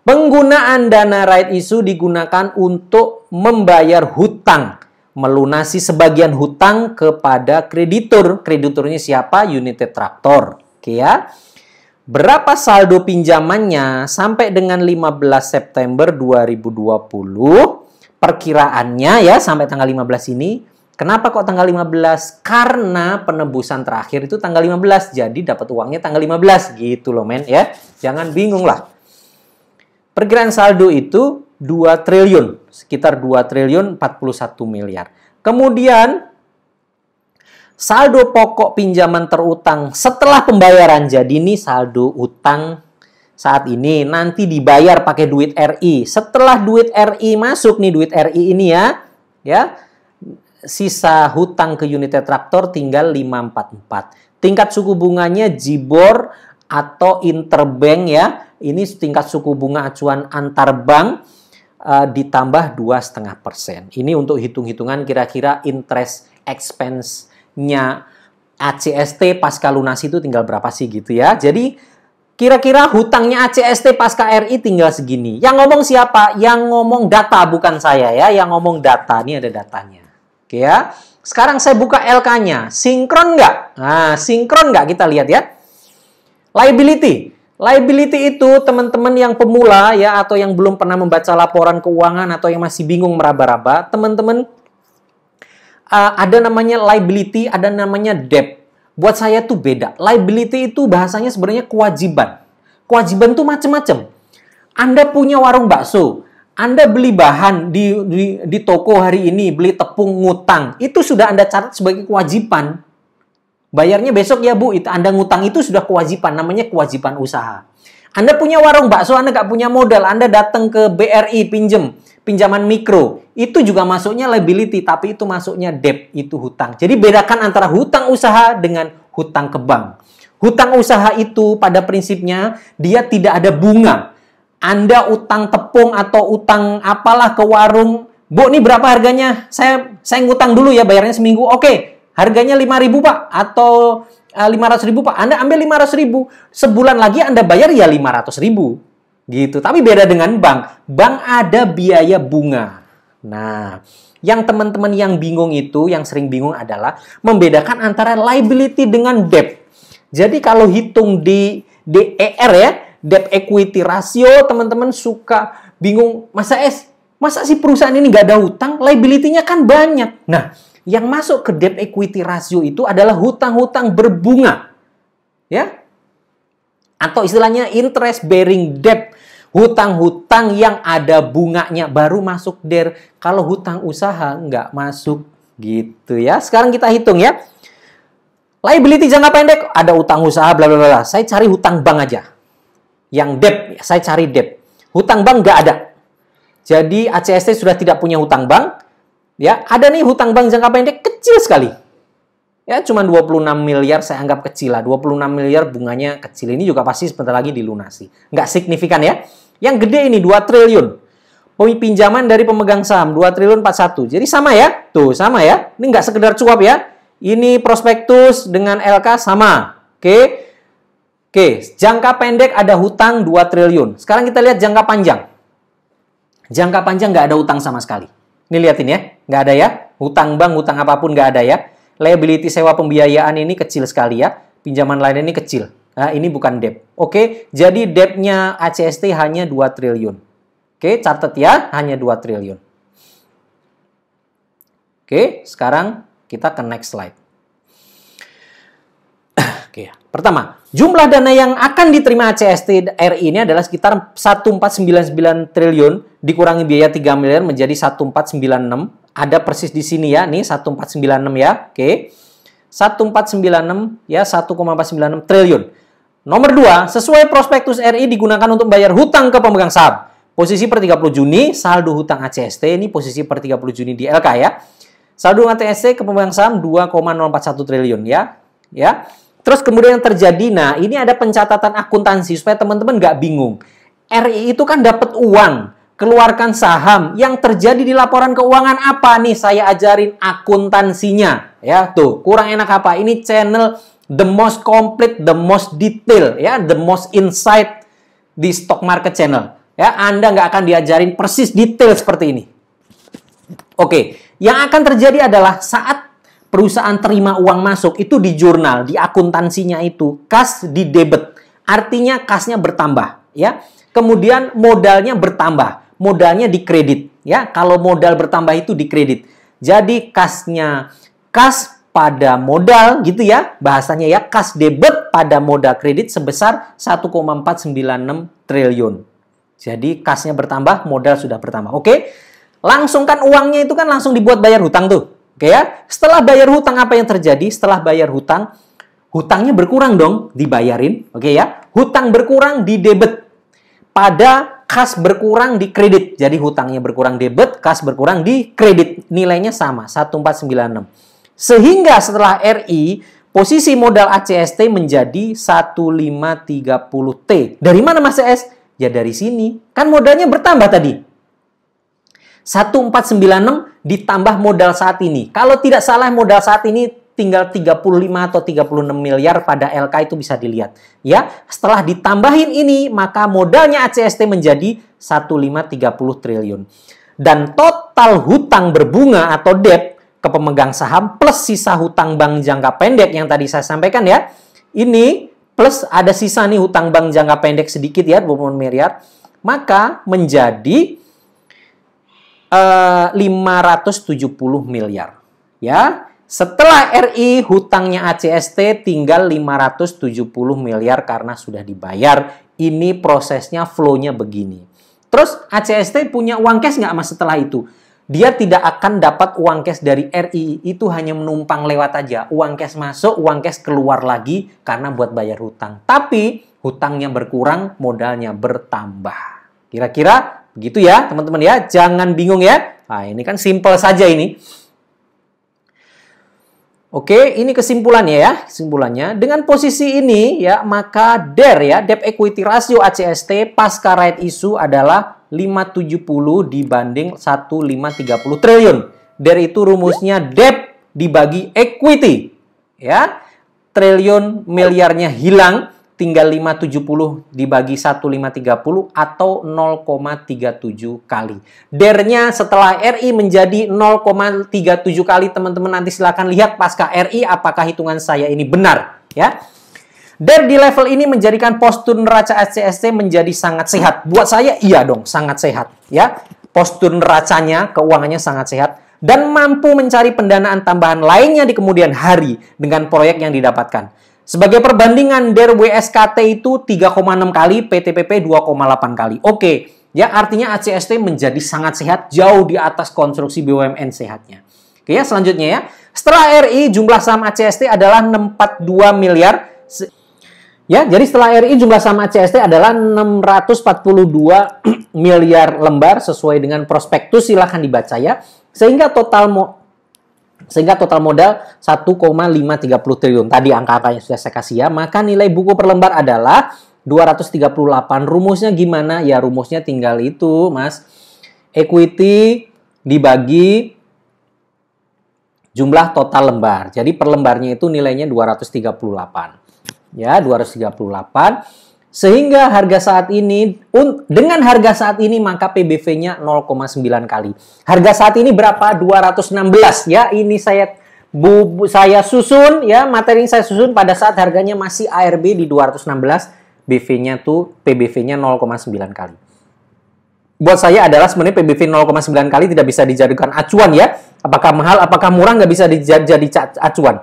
Penggunaan dana right issue digunakan untuk membayar hutang, melunasi sebagian hutang kepada kreditur. Krediturnya siapa? United Tractor. Oke ya. Berapa saldo pinjamannya sampai dengan 15 September 2020? Perkiraannya ya sampai tanggal 15 ini. Kenapa kok tanggal 15? Karena penebusan terakhir itu tanggal 15. Jadi dapat uangnya tanggal 15. Gitu loh men ya. Jangan bingung lah. Perkiraan saldo itu 2 triliun. Sekitar 2 triliun 41 miliar. Kemudian saldo pokok pinjaman terutang setelah pembayaran. Jadi ini saldo utang saat ini. Nanti dibayar pakai duit RI. Setelah duit RI masuk nih, duit RI ini ya. Sisa hutang ke United Tractor tinggal 544. Tingkat suku bunganya JIBOR atau interbank ya. Ini tingkat suku bunga acuan antar bank ditambah 2,5%. Ini untuk hitung-hitungan kira-kira interest expense-nya ACST pasca lunasi itu tinggal berapa sih gitu ya. Jadi kira-kira hutangnya ACST pasca RI tinggal segini. Yang ngomong siapa? Yang ngomong data, bukan saya ya. Yang ngomong data. Ini ada datanya. Oke ya. Sekarang saya buka LK-nya. Sinkron nggak? Nah, sinkron nggak? Kita lihat ya. Liability. Liability itu teman-teman yang pemula ya atau yang belum pernah membaca laporan keuangan atau yang masih bingung meraba-raba, teman-teman ada namanya liability, ada namanya debt. Buat saya tuh beda. Liability itu bahasanya sebenarnya kewajiban. Kewajiban tuh macam-macam. Anda punya warung bakso. Anda beli bahan di toko hari ini, beli tepung ngutang. Itu sudah Anda catat sebagai kewajiban. Bayarnya besok ya Bu, itu Anda ngutang itu sudah kewajiban, namanya kewajiban usaha. Anda punya warung bakso, Anda nggak punya modal, Anda datang ke BRI pinjaman mikro. Itu juga masuknya liability, tapi itu masuknya debt, itu hutang. Jadi bedakan antara hutang usaha dengan hutang ke bank. Hutang usaha itu pada prinsipnya dia tidak ada bunga. Anda utang tepung atau utang apalah ke warung. Bu, ini berapa harganya? Saya ngutang dulu ya, bayarnya seminggu. Oke, harganya 5.000 Pak. Atau 500.000 Pak. Anda ambil 500.000. Sebulan lagi Anda bayar ya 500.000. Gitu. Tapi beda dengan bank. Bank ada biaya bunga. Nah, yang teman-teman yang bingung itu, yang sering bingung adalah membedakan antara liability dengan debt. Jadi kalau hitung di DER ya, debt equity ratio, teman-teman suka bingung, masa si perusahaan ini nggak ada hutang, liability-nya kan banyak. Nah, yang masuk ke debt equity ratio itu adalah hutang-hutang berbunga. Ya. Atau istilahnya interest bearing debt. Hutang-hutang yang ada bunganya baru masuk DER. Kalau hutang usaha nggak masuk gitu ya. Sekarang kita hitung ya. Liability jangka pendek, ada hutang usaha, bla bla bla. Saya cari hutang bank aja. Yang debt, saya cari debt. Hutang bank nggak ada. Jadi ACST sudah tidak punya hutang bank. Ya, ada nih hutang bank jangka pendek kecil sekali. Ya, cuma 26 miliar saya anggap kecil lah. 26 miliar bunganya kecil. Ini juga pasti sebentar lagi dilunasi. Nggak signifikan ya. Yang gede ini 2 triliun. Pinjaman dari pemegang saham 2 triliun 41. Jadi sama ya. Tuh, sama ya. Ini nggak sekedar cuap ya. Ini prospektus dengan LK sama. Oke. Oke, jangka pendek ada hutang 2 triliun. Sekarang kita lihat jangka panjang. Jangka panjang nggak ada hutang sama sekali. Ini lihatin ya, nggak ada ya. Hutang bank, hutang apapun nggak ada ya. Liability sewa pembiayaan ini kecil sekali ya. Pinjaman lain ini kecil. Nah, ini bukan debt. Oke, jadi debt-nya ACST hanya 2 triliun. Oke, catat ya, hanya 2 triliun. Oke, sekarang kita ke next slide. Oke, pertama, jumlah dana yang akan diterima ACST RI ini adalah sekitar 1499 triliun dikurangi biaya 3 miliar menjadi 1496. Ada persis di sini ya, nih 1496 ya. Oke. 1496 ya 1,496 triliun. Nomor 2, sesuai prospektus RI digunakan untuk bayar hutang ke pemegang saham. Posisi per 30 Juni, saldo hutang ACST ini posisi per 30 Juni di LK ya. Saldo ACST ke pemegang saham 2,041 triliun ya. Ya. Terus kemudian yang terjadi, nah ini ada pencatatan akuntansi supaya teman-teman nggak bingung. RI itu kan dapat uang, keluarkan saham. Yang terjadi di laporan keuangan apa nih? Saya ajarin akuntansinya. Ya, tuh, kurang enak apa? Ini channel the most complete, the most detail, ya, the most insight di stock market channel. Ya, Anda nggak akan diajarin persis detail seperti ini. Oke, yang akan terjadi adalah saat perusahaan terima uang masuk itu di jurnal, di akuntansinya itu kas di debit, artinya kasnya bertambah, ya. Kemudian modalnya bertambah, modalnya dikredit, ya. Kalau modal bertambah itu dikredit. Jadi kas pada modal gitu ya, bahasanya ya, kas debit pada modal kredit sebesar 1,496 triliun. Jadi kasnya bertambah, modal sudah bertambah. Oke. Langsung kan uangnya itu kan langsung dibuat bayar hutang tuh. Oke ya, setelah bayar hutang apa yang terjadi? Setelah bayar hutang, hutangnya berkurang dong, dibayarin. Oke ya, hutang berkurang di debit, pada kas berkurang di kredit. Jadi hutangnya berkurang debit, kas berkurang di kredit. Nilainya sama, 1496. Sehingga setelah RI, posisi modal ACST menjadi 1530T. Dari mana Mas CS? Ya dari sini. Kan modalnya bertambah tadi. 1496 ditambah modal saat ini. Kalau tidak salah modal saat ini tinggal 35 atau 36 miliar pada LK itu bisa dilihat. Ya, setelah ditambahin ini maka modalnya ACST menjadi 1530 triliun. Dan total hutang berbunga atau debt ke pemegang saham plus sisa hutang bank jangka pendek yang tadi saya sampaikan ya. Ini plus ada sisa nih hutang bank jangka pendek sedikit ya 20 miliar. Maka menjadi 570 miliar. Ya, setelah RI hutangnya ACST tinggal 570 miliar karena sudah dibayar. Ini prosesnya flow-nya begini. Terus ACST punya uang cash nggak Mas setelah itu? Dia tidak akan dapat uang cash dari RI, itu hanya menumpang lewat aja. Uang cash masuk, uang cash keluar lagi karena buat bayar hutang. Tapi hutangnya berkurang, modalnya bertambah. Kira-kira begitu ya, teman-teman ya. Jangan bingung ya. Nah, ini kan simple saja ini. Oke, ini kesimpulannya ya. Kesimpulannya, dengan posisi ini ya, maka DER ya, Debt Equity Ratio ACST pasca right issue adalah 570 dibanding 1530 triliun. DER itu rumusnya debt dibagi equity. Ya. Triliun miliarnya hilang. Tinggal 570 dibagi 1530 atau 0,37 kali. DER-nya setelah RI menjadi 0,37 kali. Teman-teman nanti silakan lihat pasca RI apakah hitungan saya ini benar. Ya. DER di level ini menjadikan postur neraca ACST menjadi sangat sehat. Buat saya iya dong, sangat sehat. Ya. Postur neracanya, keuangannya sangat sehat. Dan mampu mencari pendanaan tambahan lainnya di kemudian hari dengan proyek yang didapatkan. Sebagai perbandingan, DER WSKT itu 3,6 kali, PTPP 2,8 kali. Oke, ya artinya ACST menjadi sangat sehat, jauh di atas konstruksi BUMN sehatnya. Oke ya, selanjutnya ya. Setelah RI, jumlah saham ACST adalah 642 miliar. Ya, jadi setelah RI, jumlah saham ACST adalah 642 miliar lembar sesuai dengan prospektus, silahkan dibaca ya. Sehingga total modal 1,530 triliun. Tadi angka-angka yang sudah saya kasih ya. Maka nilai buku per lembar adalah 238. Rumusnya gimana? Ya rumusnya tinggal itu, Mas. Equity dibagi jumlah total lembar. Jadi per lembarnya itu nilainya 238. Ya, 238. Sehingga harga saat ini, dengan harga saat ini maka PBV-nya 0,9 kali. Harga saat ini berapa? 216 ya. Ini saya susun ya, materi ini saya susun pada saat harganya masih ARB di 216, BV-nya tuh PBV-nya 0,9 kali. Buat saya adalah sebenarnya PBV 0,9 kali tidak bisa dijadikan acuan ya. Apakah mahal, apakah murah nggak bisa jadi acuan.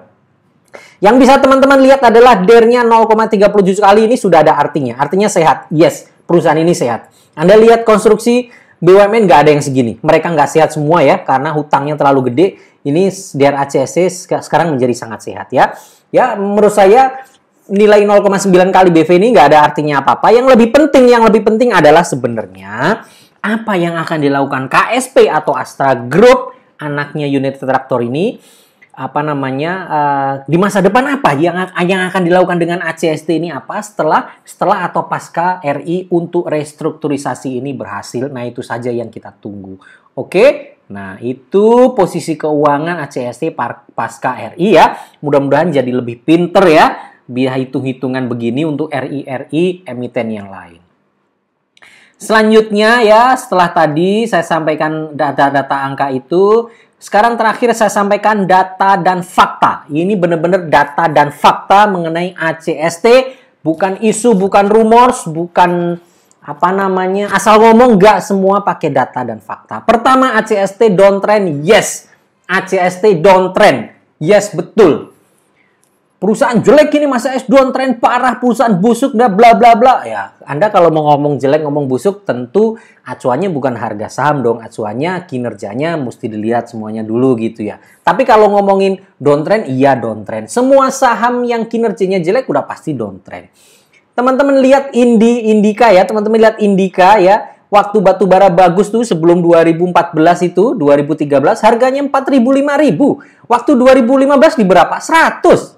Yang bisa teman-teman lihat adalah DER-nya 0,37 kali ini sudah ada artinya. Artinya sehat. Yes, perusahaan ini sehat. Anda lihat konstruksi BUMN nggak ada yang segini. Mereka nggak sehat semua ya, karena hutangnya terlalu gede. Ini DER ACST sekarang menjadi sangat sehat ya. Ya, menurut saya nilai 0,9 kali BV ini nggak ada artinya apa-apa. Yang lebih penting adalah sebenarnya apa yang akan dilakukan KSP atau Astra Group, anaknya United Tractor ini, di masa depan apa yang akan dilakukan dengan ACST ini, apa setelah atau pasca RI untuk restrukturisasi ini berhasil. Nah, itu saja yang kita tunggu. Oke, nah itu posisi keuangan ACST pasca RI ya. Mudah-mudahan jadi lebih pinter ya biar hitung-hitungan begini untuk RI emiten yang lain. Selanjutnya ya, setelah tadi saya sampaikan data-data angka itu, sekarang terakhir saya sampaikan data dan fakta. Ini benar-benar data dan fakta mengenai ACST, bukan isu, bukan rumors, bukan asal ngomong, nggak, semua pakai data dan fakta. Pertama, ACST downtrend, yes. ACST downtrend, yes, betul. Perusahaan jelek ini masa downtrend parah, perusahaan busuk, bla bla bla. Ya, Anda kalau mau ngomong jelek, ngomong busuk, tentu acuannya bukan harga saham dong, acuannya kinerjanya mesti dilihat semuanya dulu gitu ya. Tapi kalau ngomongin downtrend, iya downtrend. Semua saham yang kinerjanya jelek udah pasti downtrend. Teman-teman lihat Indika ya, teman-teman lihat Indika ya. Waktu batu bara bagus tuh sebelum 2014 itu, 2013 harganya 4.000, 5.000. Waktu 2015 di berapa? 100.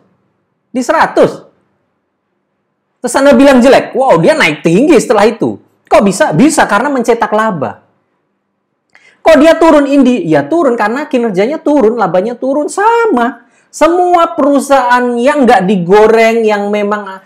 Di 100. Terus Anda bilang jelek. Wow, dia naik tinggi setelah itu. Kok bisa? Bisa karena mencetak laba. Kok dia turun Indi? Ya turun karena kinerjanya turun, labanya turun. Sama. Semua perusahaan yang nggak digoreng, yang memang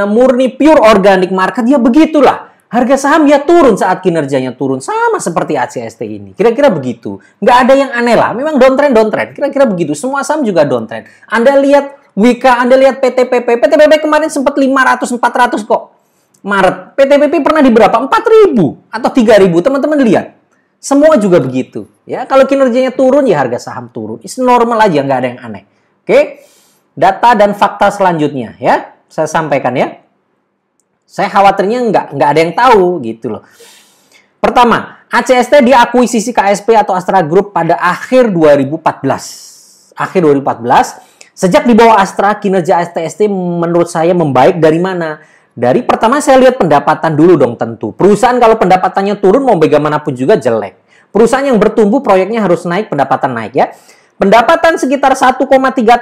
murni pure organic market, ya begitulah. Harga saham ya turun saat kinerjanya turun. Sama seperti ACST ini. Kira-kira begitu. Nggak ada yang aneh lah. Memang downtrend. Kira-kira begitu. Semua saham juga downtrend. Anda lihat Wika, Anda lihat PTPP. PTPP kemarin sempat 500-400 kok. Maret. PTPP pernah di berapa? 4.000 atau 3.000. Teman-teman lihat. Semua juga begitu. Ya, kalau kinerjanya turun, ya harga saham turun. It's normal aja, nggak ada yang aneh. Oke? Data dan fakta selanjutnya ya. Saya sampaikan ya. Saya khawatirnya nggak ada yang tahu gitu loh. Pertama, ACST diakuisisi KSP atau Astra Group pada akhir 2014. Akhir 2014. Sejak di bawah Astra, kinerja ACST menurut saya membaik dari mana? Dari pertama saya lihat pendapatan dulu dong tentu. Perusahaan kalau pendapatannya turun mau bagaimanapun juga jelek. Perusahaan yang bertumbuh proyeknya harus naik, pendapatan naik ya. Pendapatan sekitar 1,3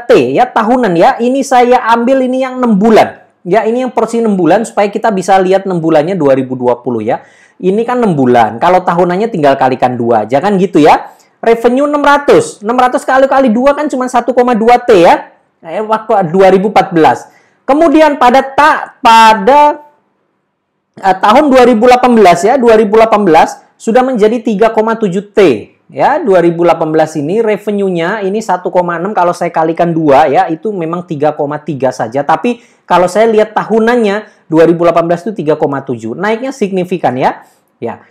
T ya tahunan ya. Ini saya ambil ini yang 6 bulan. Ya ini yang porsi 6 bulan supaya kita bisa lihat 6 bulannya 2020 ya. Ini kan 6 bulan. Kalau tahunannya tinggal kalikan 2. Jangan gitu ya. Revenue 600. 600 kali 2 kan cuma 1,2 T ya. Waktu 2014. Kemudian pada tahun 2018 ya, 2018 sudah menjadi 3,7 T. Ya, 2018 ini revenue-nya ini 1,6 kalau saya kalikan 2 ya, itu memang 3,3 saja. Tapi kalau saya lihat tahunannya 2018 itu 3,7. Naiknya signifikan ya. Ya.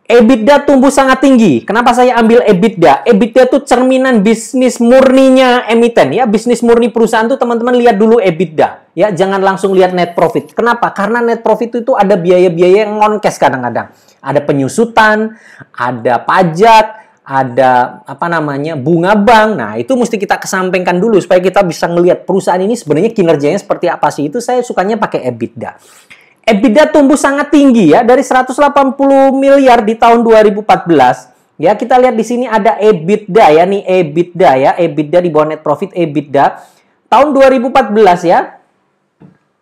EBITDA tumbuh sangat tinggi. Kenapa saya ambil EBITDA? EBITDA itu cerminan bisnis murninya emiten ya. Bisnis murni perusahaan tuh teman-teman lihat dulu EBITDA ya, jangan langsung lihat net profit. Kenapa? Karena net profit itu ada biaya-biaya yang non-cash kadang-kadang. Ada penyusutan, ada pajak, ada bunga bank. Nah, itu mesti kita kesampingkan dulu supaya kita bisa ngelihat perusahaan ini sebenarnya kinerjanya seperti apa sih. Itu saya sukanya pakai EBITDA. EBITDA tumbuh sangat tinggi ya, dari 180 miliar di tahun 2014. Ya, kita lihat di sini ada EBITDA ya, nih EBITDA ya, EBITDA di bawah net profit EBITDA. Tahun 2014 ya.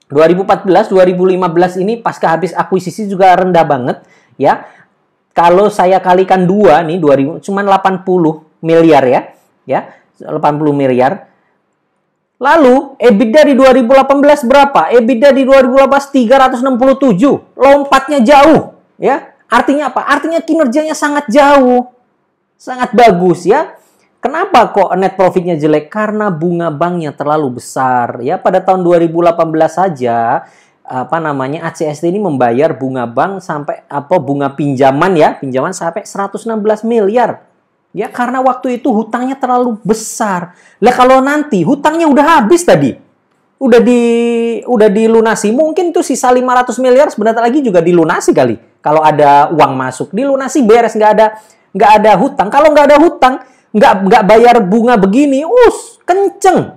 2014, 2015 ini pasca habis akuisisi juga rendah banget ya. Kalau saya kalikan 2 nih 2000 cuman 80 miliar ya. Ya, 80 miliar. Lalu EBITDA di 2018 berapa? EBITDA di 2018 367. Lompatnya jauh, ya. Artinya apa? Artinya kinerjanya sangat jauh. Sangat bagus ya. Kenapa kok net profitnya jelek? Karena bunga banknya terlalu besar ya. Pada tahun 2018 saja ACST ini membayar bunga bank sampai bunga pinjaman ya, pinjaman sampai 116 miliar. Ya, karena waktu itu hutangnya terlalu besar. Lah kalau nanti hutangnya udah habis tadi, udah dilunasi, mungkin tuh sisa 500 miliar sebentar lagi juga dilunasi kali. Kalau ada uang masuk, dilunasi beres, nggak ada hutang. Kalau nggak ada hutang, nggak bayar bunga begini, kenceng.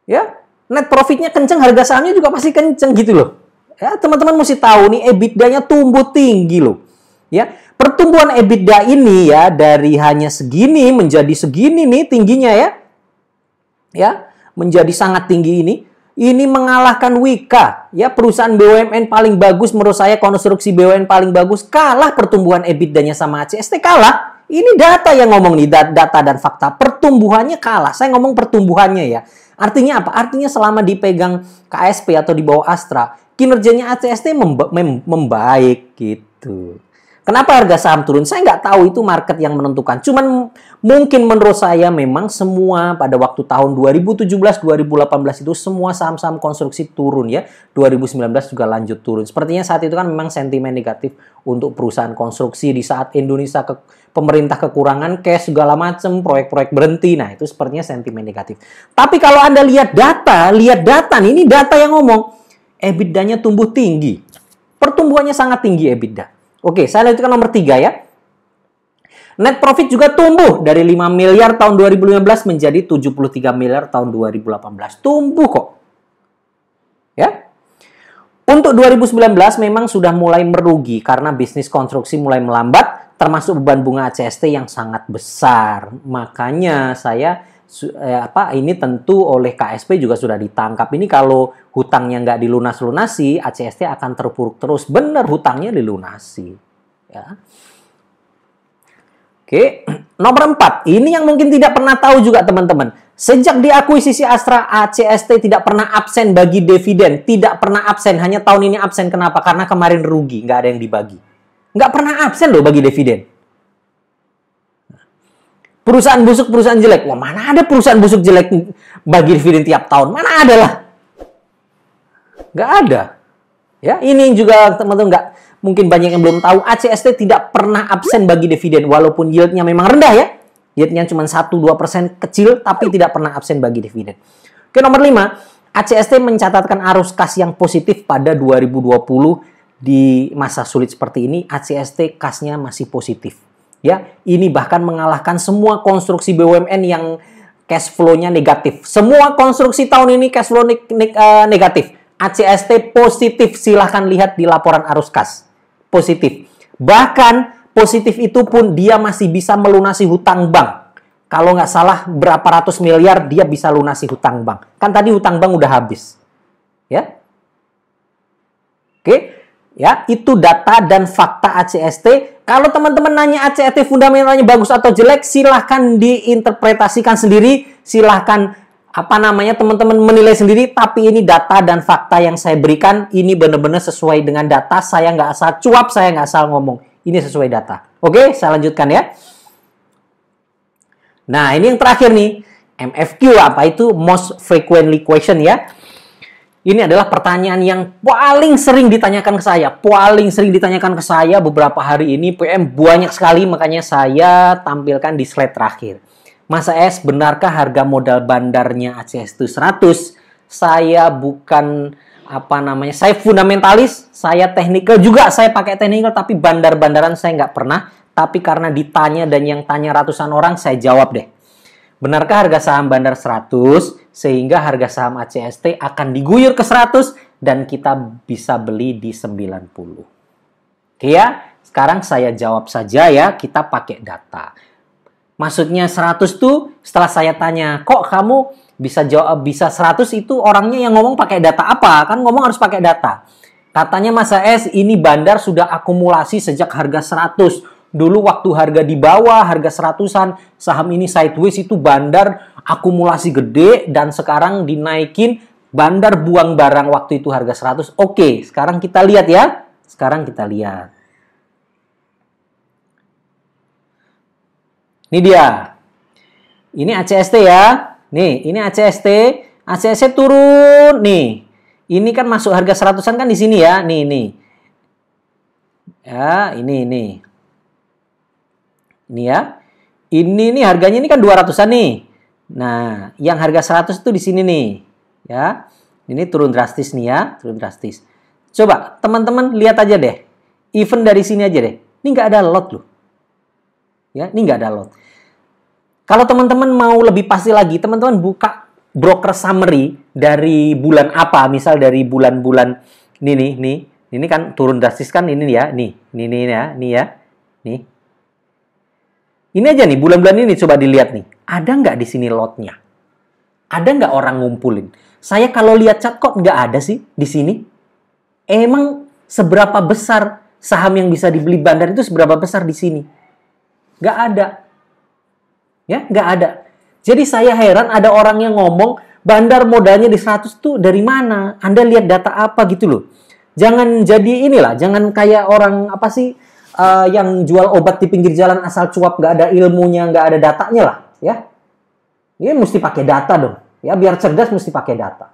Ya, net profitnya kenceng, harga sahamnya juga pasti kenceng gitu loh. Ya, teman-teman mesti tahu nih, EBITDA-nya tumbuh tinggi loh. Ya, pertumbuhan EBITDA ini ya dari hanya segini menjadi segini nih tingginya ya. Ya, menjadi sangat tinggi ini. Ini mengalahkan Wika, ya perusahaan BUMN paling bagus menurut saya, konstruksi BUMN paling bagus, kalah pertumbuhan EBITDA-nya sama ACST, kalah. Ini data yang ngomong nih, data dan fakta. Pertumbuhannya kalah. Saya ngomong pertumbuhannya ya. Artinya apa? Artinya selama dipegang KSP atau di bawah Astra, kinerjanya ACST membaik gitu. Kenapa harga saham turun? Saya nggak tahu, itu market yang menentukan. Cuman mungkin menurut saya memang semua pada waktu tahun 2017-2018 itu semua saham-saham konstruksi turun ya. 2019 juga lanjut turun. Sepertinya saat itu kan memang sentimen negatif untuk perusahaan konstruksi di saat Indonesia pemerintah kekurangan cash segala macam, proyek-proyek berhenti. Nah, itu sepertinya sentimen negatif. Tapi kalau Anda lihat data nih, ini data yang ngomong EBITDA-nya tumbuh tinggi. Pertumbuhannya sangat tinggi EBITDA. Oke, saya lanjutkan nomor 3 ya. Net profit juga tumbuh dari 5 miliar tahun 2015 menjadi 73 miliar tahun 2018. Tumbuh kok. Ya. Untuk 2019 memang sudah mulai merugi karena bisnis konstruksi mulai melambat, termasuk beban bunga ACST yang sangat besar. Makanya ini tentu oleh KSP juga sudah ditangkap. Ini kalau hutangnya nggak dilunas-lunasi, ACST akan terpuruk terus. Bener, hutangnya dilunasi. Ya. Oke, nomor 4. Ini yang mungkin tidak pernah tahu juga teman-teman. Sejak diakuisisi Astra, ACST tidak pernah absen bagi dividen. Tidak pernah absen, hanya tahun ini absen. Kenapa? Karena kemarin rugi, nggak ada yang dibagi. Nggak pernah absen loh bagi dividen. Perusahaan busuk, perusahaan jelek. Wah, mana ada perusahaan busuk jelek bagi dividen tiap tahun? Mana ada lah. Nggak ada. Ya, ini juga teman-teman mungkin banyak yang belum tahu. ACST tidak pernah absen bagi dividen. Walaupun yieldnya memang rendah ya. Yieldnya cuma 1-2% kecil, tapi tidak pernah absen bagi dividen. Oke, nomor 5. ACST mencatatkan arus kas yang positif pada 2020. Di masa sulit seperti ini, ACST kasnya masih positif. Ya, ini bahkan mengalahkan semua konstruksi BUMN yang cash flow-nya negatif. Semua konstruksi tahun ini cash flow negatif. ACST positif. Silahkan lihat di laporan arus kas. Positif. Bahkan positif itu pun dia masih bisa melunasi hutang bank. Kalau nggak salah berapa ratus miliar dia bisa lunasi hutang bank. Kan tadi hutang bank udah habis. Ya. Oke. Ya, itu data dan fakta ACST. Kalau teman-teman nanya ACST fundamentalnya bagus atau jelek, silahkan diinterpretasikan sendiri. Silahkan teman-teman menilai sendiri. Tapi ini data dan fakta yang saya berikan. Ini benar-benar sesuai dengan data. Saya nggak asal cuap, saya nggak asal ngomong. Ini sesuai data. Oke, saya lanjutkan ya. Nah, ini yang terakhir nih. MFQ, apa itu? Most Frequently Question ya. Ini adalah pertanyaan yang paling sering ditanyakan ke saya. Paling sering ditanyakan ke saya beberapa hari ini. PM banyak sekali, makanya saya tampilkan di slide terakhir. Mas AS, benarkah harga modal bandarnya ACS itu 100? Saya bukan saya fundamentalis, saya technical juga, saya pakai technical, tapi bandar-bandaran saya nggak pernah. Tapi karena ditanya dan yang tanya ratusan orang, saya jawab deh. Benarkah harga saham bandar 100 sehingga harga saham ACST akan diguyur ke 100 dan kita bisa beli di 90? Oke ya, sekarang saya jawab saja ya, kita pakai data. Maksudnya 100 tuh setelah saya tanya, kok kamu bisa jawab bisa 100 itu orangnya yang ngomong pakai data apa? Kan ngomong harus pakai data. Katanya Mas AS, ini bandar sudah akumulasi sejak harga 100. Dulu waktu harga di bawah, harga 100-an, saham ini sideways itu bandar akumulasi gede dan sekarang dinaikin, bandar buang barang waktu itu harga 100. Oke, sekarang kita lihat ya. Sekarang kita lihat. Ini dia. Ini ACST ya. Nih, ini ACST. ACST turun nih. Ini kan masuk harga 100-an kan di sini ya. Nih. Ya, ini. Ini ya. Ini nih harganya ini kan 200-an nih. Nah, yang harga 100 itu di sini nih. Ya. Ini turun drastis nih ya, turun drastis. Coba teman-teman lihat aja deh. Even dari sini aja deh. Ini nggak ada lot loh. Ya, ini nggak ada lot. Kalau teman-teman mau lebih pasti lagi, teman-teman buka broker summary dari bulan apa, misal dari bulan-bulan ini kan turun drastis kan ini ya, ini ya, nih. Ini aja nih, bulan-bulan ini coba dilihat nih. Ada nggak di sini lotnya? Ada nggak orang ngumpulin? Saya kalau lihat chart kok nggak ada sih di sini. Emang seberapa besar saham yang bisa dibeli Bandar itu seberapa besar di sini? Nggak ada. Ya, nggak ada. Jadi saya heran ada orang yang ngomong Bandar modalnya di 100 tuh dari mana? Anda lihat data apa gitu loh. Jangan jadi inilah, jangan kayak orang apa sih yang jual obat di pinggir jalan asal cuap, nggak ada ilmunya, nggak ada datanya lah, ya. Ini mesti pakai data dong, ya. Biar cerdas mesti pakai data.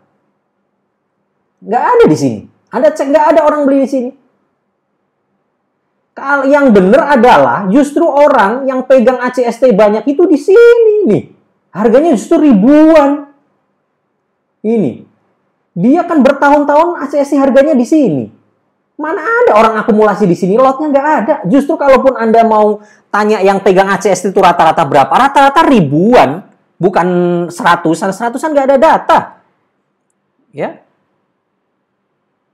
Nggak ada di sini. Anda cek nggak ada orang beli di sini. Yang benar adalah justru orang yang pegang ACST banyak itu di sini nih. Harganya justru ribuan. Ini. Dia kan bertahun-tahun ACST harganya di sini. Mana ada orang akumulasi di sini, lotnya nggak ada. Justru kalaupun Anda mau tanya yang pegang ACST itu rata-rata berapa? Rata-rata ribuan, bukan seratusan. Seratusan nggak ada data. Ya.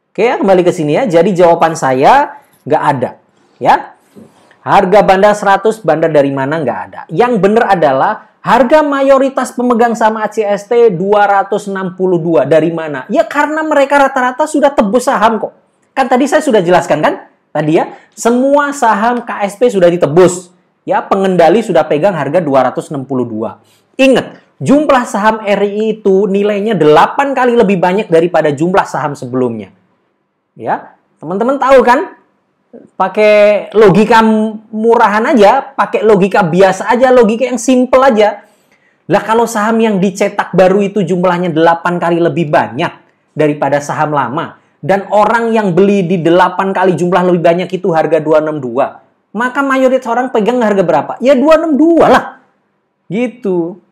Oke, kembali ke sini ya. Jadi jawaban saya nggak ada. Ya. Harga Bandar 100, Bandar dari mana nggak ada. Yang benar adalah harga mayoritas pemegang saham ACST 262. Dari mana? Ya karena mereka rata-rata sudah tebus saham kok. Kan tadi saya sudah jelaskan kan? Tadi ya, semua saham KSP sudah ditebus. Ya, pengendali sudah pegang harga 262. Ingat, jumlah saham RI itu nilainya 8 kali lebih banyak daripada jumlah saham sebelumnya. Ya, teman-teman tahu kan? Pakai logika murahan aja, pakai logika biasa aja, logika yang simple aja. Lah kalau saham yang dicetak baru itu jumlahnya 8 kali lebih banyak daripada saham lama, dan orang yang beli di 8 kali jumlah lebih banyak itu harga 262, maka mayoritas orang pegang harga berapa? Ya 262 lah. Gitu.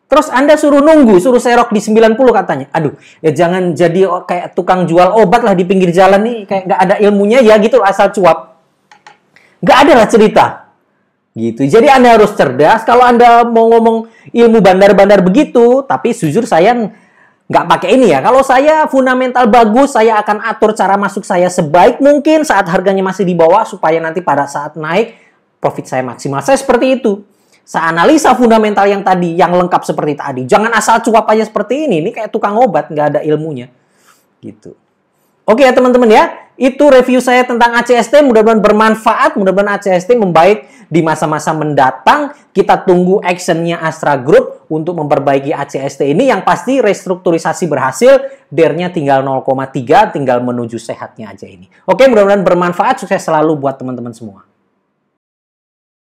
Terus Anda suruh nunggu, suruh serok di 90 katanya. Aduh, ya jangan jadi kayak tukang jual obat lah di pinggir jalan nih. Kayak nggak ada ilmunya ya gitu, asal cuap. Nggak ada lah cerita. Gitu. Jadi Anda harus cerdas. Kalau Anda mau ngomong ilmu bandar-bandar begitu, tapi jujur saya nggak pakai ini ya. Kalau saya fundamental bagus, saya akan atur cara masuk saya sebaik mungkin saat harganya masih di bawah, supaya nanti pada saat naik, profit saya maksimal. Saya seperti itu. Saya analisa fundamental yang tadi, yang lengkap seperti tadi. Jangan asal cuap aja seperti ini. Ini kayak tukang obat, nggak ada ilmunya. Gitu. Oke ya teman-teman ya. Itu review saya tentang ACST. Mudah-mudahan bermanfaat. Mudah-mudahan ACST membaik di masa-masa mendatang. Kita tunggu actionnya Astra Group untuk memperbaiki ACST ini. Yang pasti restrukturisasi berhasil. DER-nya tinggal 0,3. Tinggal menuju sehatnya aja ini. Oke, mudah-mudahan bermanfaat. Sukses selalu buat teman-teman semua.